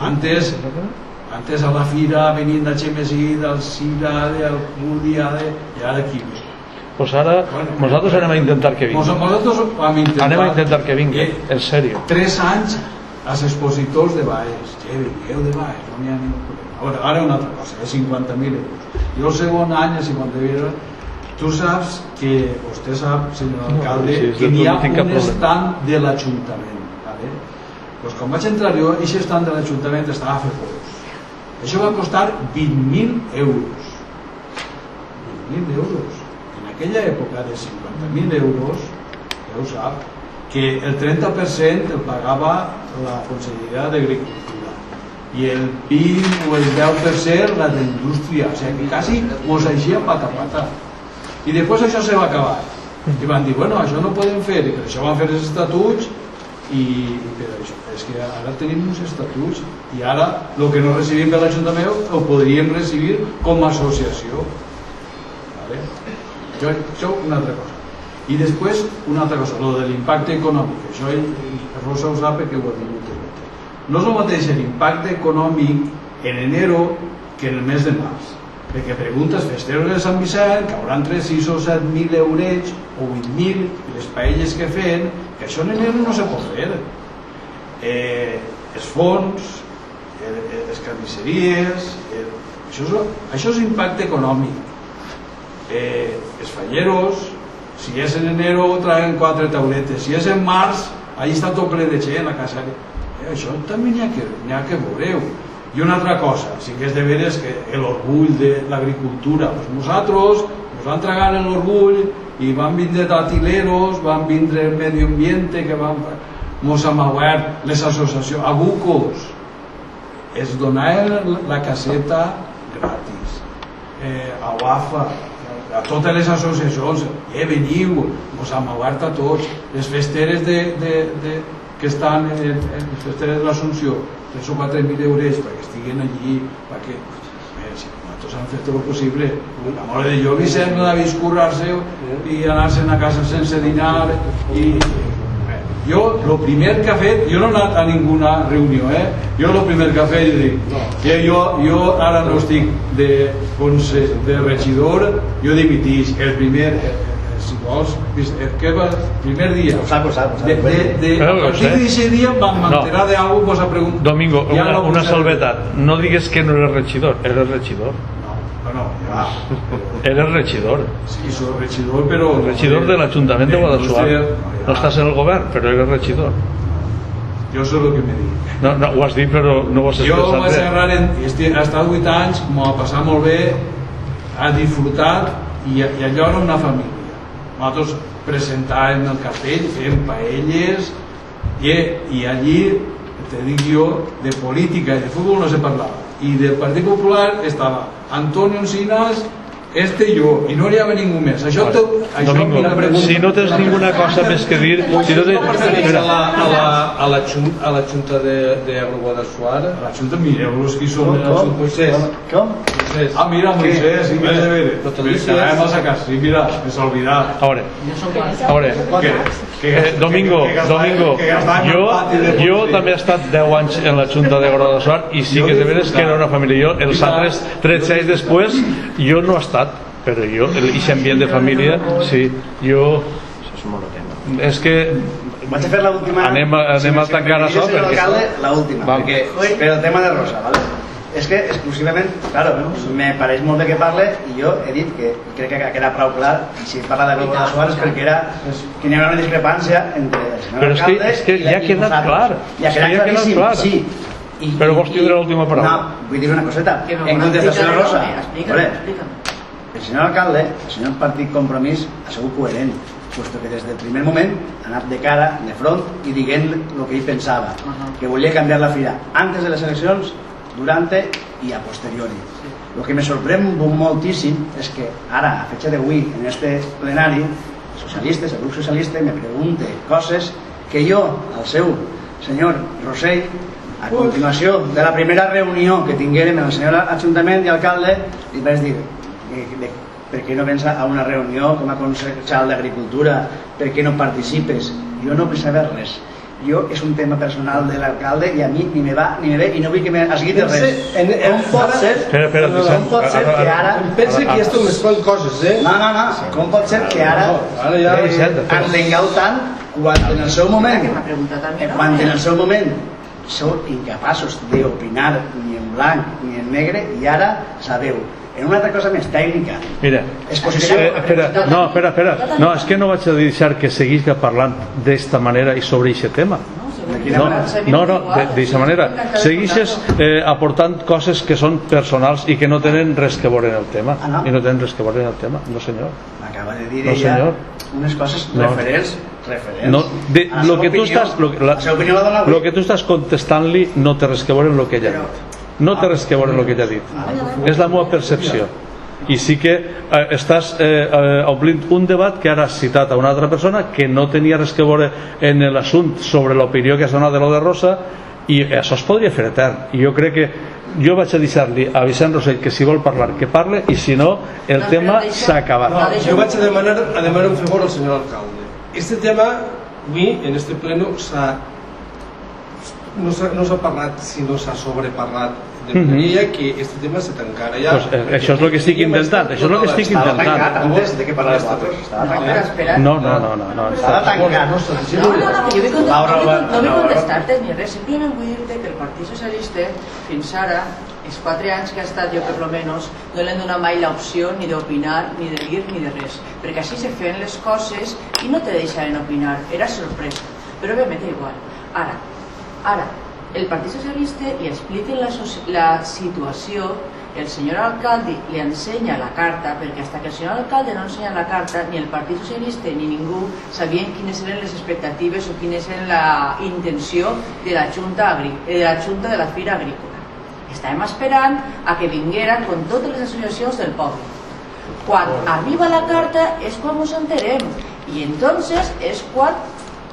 antes a la fira venint de Xemesí, del Cira, del Cudi, i ara aquí. Pues ara nosaltres anem a intentar que vingui. Anem a intentar que vingui, en sèrio. 3 anys als expositors de Baes. Vingueu de Baes, no n'hi ha ningú problema. Ara una altra cosa, és 50.000 euros. Jo el segon any, el 50.000 euros, tu saps que, vostè sap, senyor alcalde, que n'hi ha un estand de l'Ajuntament. Doncs quan vaig entrar jo, aquest estand de l'Ajuntament estava a fer pols. Això va costar 20.000 euros. 20.000 euros. En aquella època de 50.000 euros, ja ho sap, que el 30% el pagava la Conselleria d'Agricultura i el 20 o el 10% la d'Indústria. O sigui, quasi mos eixia pata a pata. I després això se va acabar. I van dir, bueno, això no podem fer, i per això van fer els estatuts. I per això és que ara tenim uns estatuts i ara el que no recibim de l'Ajuntament ho podríem recibir com a associació. Això una altra cosa. I després una altra cosa, el de l'impacte econòmic. Això Rosa ho sap perquè ho ha dit moltes vegades. No és el mateix l'impacte econòmic en enero que en el mes de març, perquè preguntes festeros de Sant Vicent que hauran 3, 6 o 7.000 eurets o 8.000 i les paelles que feien, que això en enero no se pot fer. Els fons, les carnisseries, això és impacte econòmic. Els falleros, si és en enero traen 4 tauletes, si és en març allà està tot ple de gent a casa. Això també n'hi ha que veure-ho. I una altra cosa, sí que és de veres que l'orgull de l'agricultura, nosaltres ens van tragar l'orgull i van vindre datileros, van vindre el medi ambiente, que mos han obert les associacions, a Bucos es donaven la caseta gratis, a UAFA, a totes les associacions, veniu, mos han obert a tots, les festeres que estan en les festeres de l'Assumpció, 3 o 4.000 euros perquè estiguin allí, perquè nosaltres han fet el possible. La mare de jo, Vicent, no devia escurrar-se i anar-se'n a casa sense dinar. Jo, el primer que ha fet, jo no he anat a ninguna reunió, jo el primer que ha fet, jo ara no estic de regidor, jo dimitís. El primer, si vols, el primer dia, a partir d'aquest dia vam m'enterar d'algú, vos ha preguntat. Domingo, una salvetat, no digues que no eres regidor, eres regidor. Bueno, ja... Eres regidor. Sí, soy regidor, però... Regidor de l'Ajuntament de Guadassuar. No estàs en el govern, però eres regidor. Jo sé el que m'he dit. No, ho has dit, però no ho has Jo expressat vaig bé. agarrar, he estat 8 anys, m'ho ha passat molt bé, ha disfrutat i allò era una família. Nosaltres presentàvem el castell, fèiem paelles i allí, te dic jo, de política i de futbol no se parlava. I del Partit Popular estava Antonio Encinas, i jo, i no hi havia ningú més. Domingo, si no tens ninguna cosa més que dir... Si no perteneix a la Junta d'Agroguadassuar? A la Junta, mireu-los qui són. Moisés. Com? Ah, mira, Moisés, sí, mira, a casa, sí, mira, me s'ha olvidat. Domingo, jo també he estat 10 anys en la Junta d'Agroguadassuar i sí que de veres que era una família. Jo, els altres 13 anys després, jo no he estat, però jo, aquest ambient de família, sí, jo... És que... Vaig a fer l'última... Anem a tancar això, perquè... L'última, per el tema de Rosa, ¿vale? És que exclusivament, claro, me pareix molt bé que parle i jo he dit que crec que queda prou clar i si parla de Guadassuar és perquè que n'hi ha una discrepància entre el senyor alcalde i ja ha quedat clar. Ja ha quedat claríssim, sí. Però vols tindre l'última paraula? No, vull dir una coseta. En contestació a Rosa, el senyor alcalde, el senyor Partit Compromís ha sigut coherent, puesto que des del primer moment ha anat de cara, de front i dient el que ell pensava, que volia canviar la fira antes de les eleccions, durante i a posteriori. El que me sorprèn moltíssim és que ara, a fecha d'avui, en este plenari, socialistes, el grup socialista, me pregunte coses que jo, al seu senyor Rosell, a continuació de la primera reunió que tinguérem amb el senyor Ajuntament i alcalde, li vaig dir per què no vens a una reunió com a concejal d'Agricultura, per què no participes? Jo no vull saber res. Jo és un tema personal de l'alcalde i a mi ni me va ni me ve i no vull que m'hasgui de res. Com pot ser que ara... Pensa que ja estem mesclant coses, No. Com pot ser que ara entengueu tant quan en el seu moment sou incapaços d'opinar ni en blanc ni en negre i ara sabeu en una altra cosa més tècnica. Mira, espera, no, és que no vaig a deixar que seguís parlant d'esta manera i sobre aquest tema. No, d'aquesta manera. Seguixes aportant coses que són personals i que no tenen res que veure en el tema. I no tenen res que veure en el tema. No, senyor. M'acaba de dir ella unes coses referents. Lo que tu estàs contestant-li no té res que veure en el que ella ha dit. No té res que veure en el que ella ha dit. És la meva percepció. I sí que estàs omplint un debat que ara has citat a una altra persona que no tenia res que veure en l'assumpte sobre l'opinió que has donat de lo de Rosa, i això es podria fer etern. I jo crec que jo vaig a deixar-li a Vicent Rosell que si vol parlar que parle, i si no el tema s'ha acabat. Jo vaig a demanar un favor al senyor alcalde. Este tema avui en este pleno no s'ha parlat, sinó s'ha sobreparlat de manera que aquest tema se tancara ja. Això és el que estic intentant. Estava tancat antes de que parlés vosaltres. No. Estava tancat. No vull contestar-te ni res, simplement vull dir-te que el Partit Socialista fins ara, els 4 anys que ha estat jo per lo menos, no li han donat mai l'opció ni d'opinar, ni de dir, ni de res, perquè així se feien les coses i no te deixaven opinar, era sorpresa, però bé, m'és igual. Ara, el Partit Socialista li expliquen la situació, el senyor alcalde li ensenya la carta, perquè fins que el senyor alcalde no ensenya la carta, ni el Partit Socialista ni ningú sabien quines eren les expectatives o quina era la intenció de la Junta de la Fira Agrícola. Estàvem esperant a que vinguera amb totes les associacions del poble. Quan arriba la carta és quan ens enterem, i entonces és quan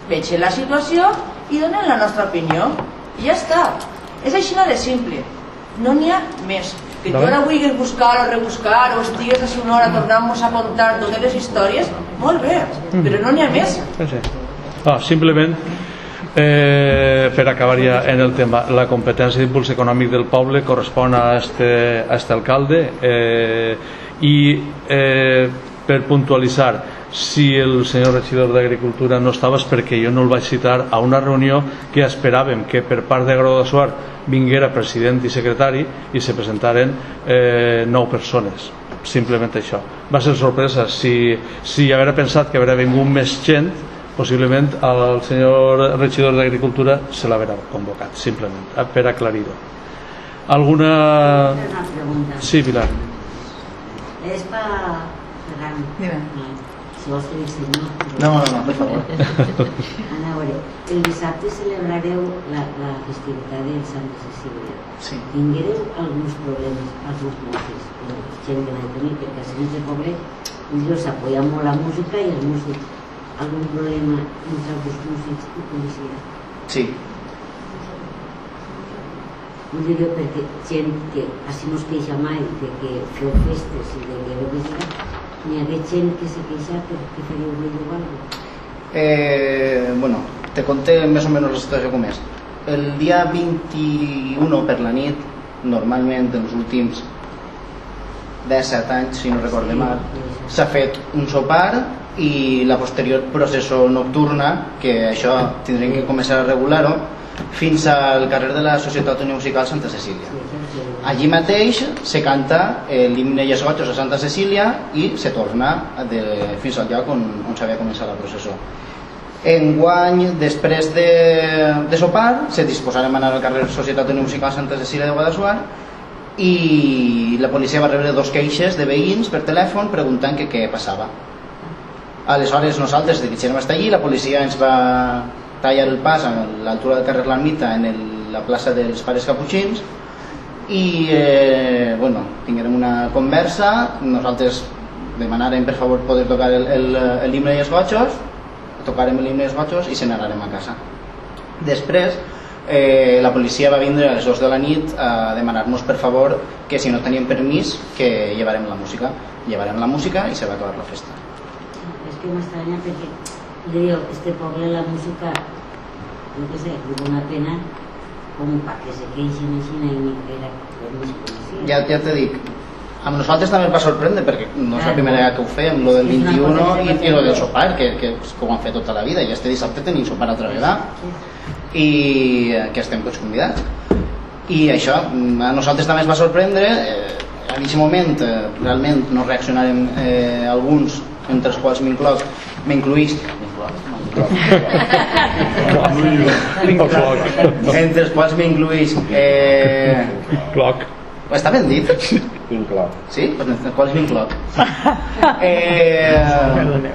veig la situació i donem la nostra opinió. I ja està. És així de simple. No n'hi ha més. Que tu ara vulguis buscar o rebuscar o estigues a una hora tornant-nos a contar totes les històries, molt bé, però no n'hi ha més. Simplement per acabar ja en el tema, la competència d'impuls econòmic del poble correspon a este alcalde i per puntualitzar, si el senyor regidor d'Agricultura no estava és perquè jo no el vaig citar a una reunió que esperàvem que per part de Guadassuar vinguera president i secretari i se presentaren 9 persones, simplement això. Va ser sorpresa. Si haguera pensat que hauria vingut més gent, possiblement el senyor regidor d'Agricultura se l'haguera convocat, simplement, per aclarir-ho. Alguna... Una pregunta. Sí, Pilar. És per Ferran. Si vols que dic senyor. No, per favor. A veure, el dissabte celebrareu la festivitat de Santa Cecília. Sí. Tinguereu alguns problemes als músics, gent que l'ha tenir, perquè als nens de poble s'apoya molt la música i els músics. Algun problema entre els músics i policia? Sí. Ho diré perquè gent que així no es queixa mai de que feu festes i de que veu visitar, n'hi ha gent que se queixa perquè feriu ruïdo o alguna Bueno, te conté més o menys la situació com és. El dia 21 per la nit, normalment en els últims 17 anys, si no recorde mal, s'ha fet un sopar i la posterior processó nocturna, que això tindrem que començar a regular-ho, fins al carrer de la Societat Unió Musical Santa Cecília. Allí mateix se canta l'himne i els gotxos a Santa Cecília i se torna fins al lloc on s'havia començat la processó. Enguany, després de sopar, se disposarem a anar al carrer Societat Unió Musical Santa Cecília de Guadassuar i la policia va rebre 2 queixes de veïns per telèfon preguntant què passava. Aleshores nosaltres dirigirem fins allí, la policia ens va tallar el pas a l'altura del carrer L'Ermita en la plaça dels Pares Caputxins i tinguérem una conversa. Nosaltres demanarem per favor poder tocar l'himne i els gotxos, tocarem l'himne i els gotxos i se n'anarem a casa. Després la policia va vindre a les 2 de la nit a demanar-nos per favor que si no teníem permís que llevarem la música. Llevarem la música i se va acabar la festa. És que m'estranya perquè jo digo, este poble la música, no sé, me da una pena com para que se queixen així i ni que era més policia. Ja te dic, a nosaltres també ens va sorprendre perquè no és la primera vegada que ho fem, lo del 21 i lo del sopar, que ho han fet tota la vida, i este dissabte tenim sopar altra vegada i que estem tots convidats. I això a nosaltres també ens va sorprendre. En aquest moment realment no reaccionarem alguns, entre els quals m'incloïs entre els quals m'incloïs Cloc. està ben dit? Incloc. Sí? Entre els quals m'incloc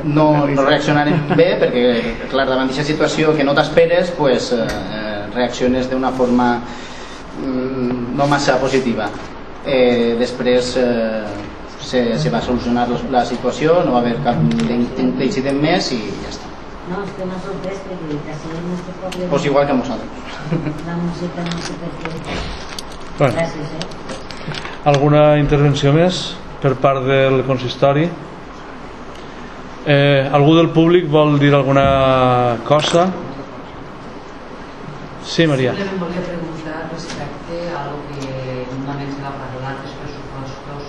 no reaccionarem bé perquè clar, davant d'aquesta situació que no t'esperes reacciones d'una forma no massa positiva. Després se va solucionar la situació, no va haver cap incident més i ja està. No, és que m'ha sorprès perquè quasi el nostre poble... Pues igual que nosaltres. La música no sé per què. Bueno. Gràcies, Alguna intervenció més per part del consistori? Algú del públic vol dir alguna cosa? Sí, Maria. Simplement volia preguntar respecte a lo que normalment se va parlar dels pressupostos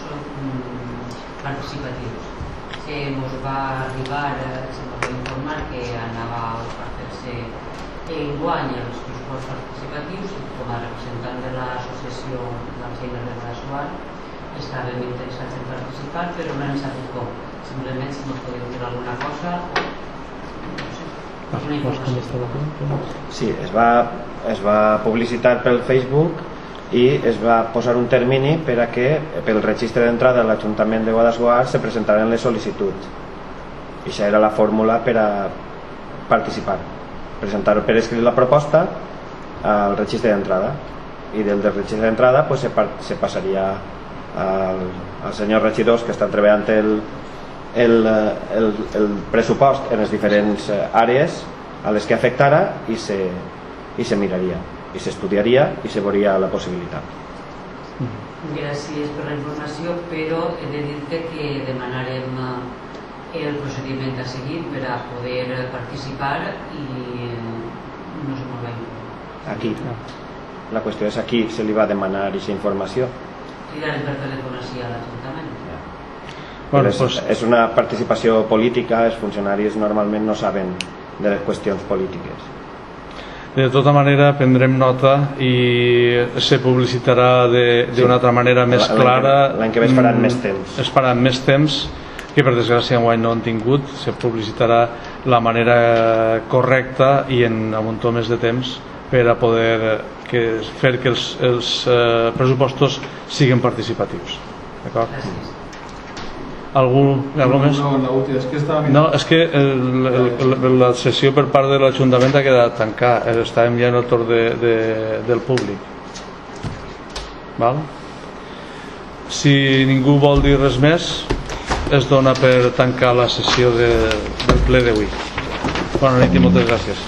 participatius. Que ens va arribar, se ens va informar que anava a fer-se enguany els pressupostos participatius i com a representant de l'associació d'Alzheimer de Guadassuar estàvem interessats en participar però no hem sabut com. Simplement si ens podeu dir alguna cosa o no sé. Sí, es va publicitar pel Facebook i es va posar un termini per a que pel registre d'entrada a l'Ajuntament de Guadassuar se presentaren les sol·licituds. I això era la fórmula per a participar, presentar per escrit la proposta al registre d'entrada i del registre d'entrada se passaria als senyors regidors que estan treballant el pressupost en les diferents àrees a les que afectara i se miraria i s'estudiaria i se veuria la possibilitat. Gràcies per la informació, però he de dir-te que demanarem el procediment a seguir per a poder participar i no sé molt bé. Aquí. La qüestió és aquí se li va demanar aquesta informació. Cridarem per telèfon així a l'Ajuntament. Bueno, és una participació política, els funcionaris normalment no saben de les qüestions polítiques. De tota manera prendrem nota i se publicitarà d'una altra manera més clara. L'any que ve es faran més temps. Es faran més temps, que per desgràcia enguany no han tingut. Se publicitarà la manera correcta i amb un to més de temps per a poder fer que els pressupostos siguin participatius. D'acord? Algú més? No, és que la sessió per part de l'Ajuntament ha quedat tancada, estàvem ja en el torn del públic. Val? Si ningú vol dir res més, es dona per tancar la sessió del ple d'avui. Bona nit i moltes gràcies.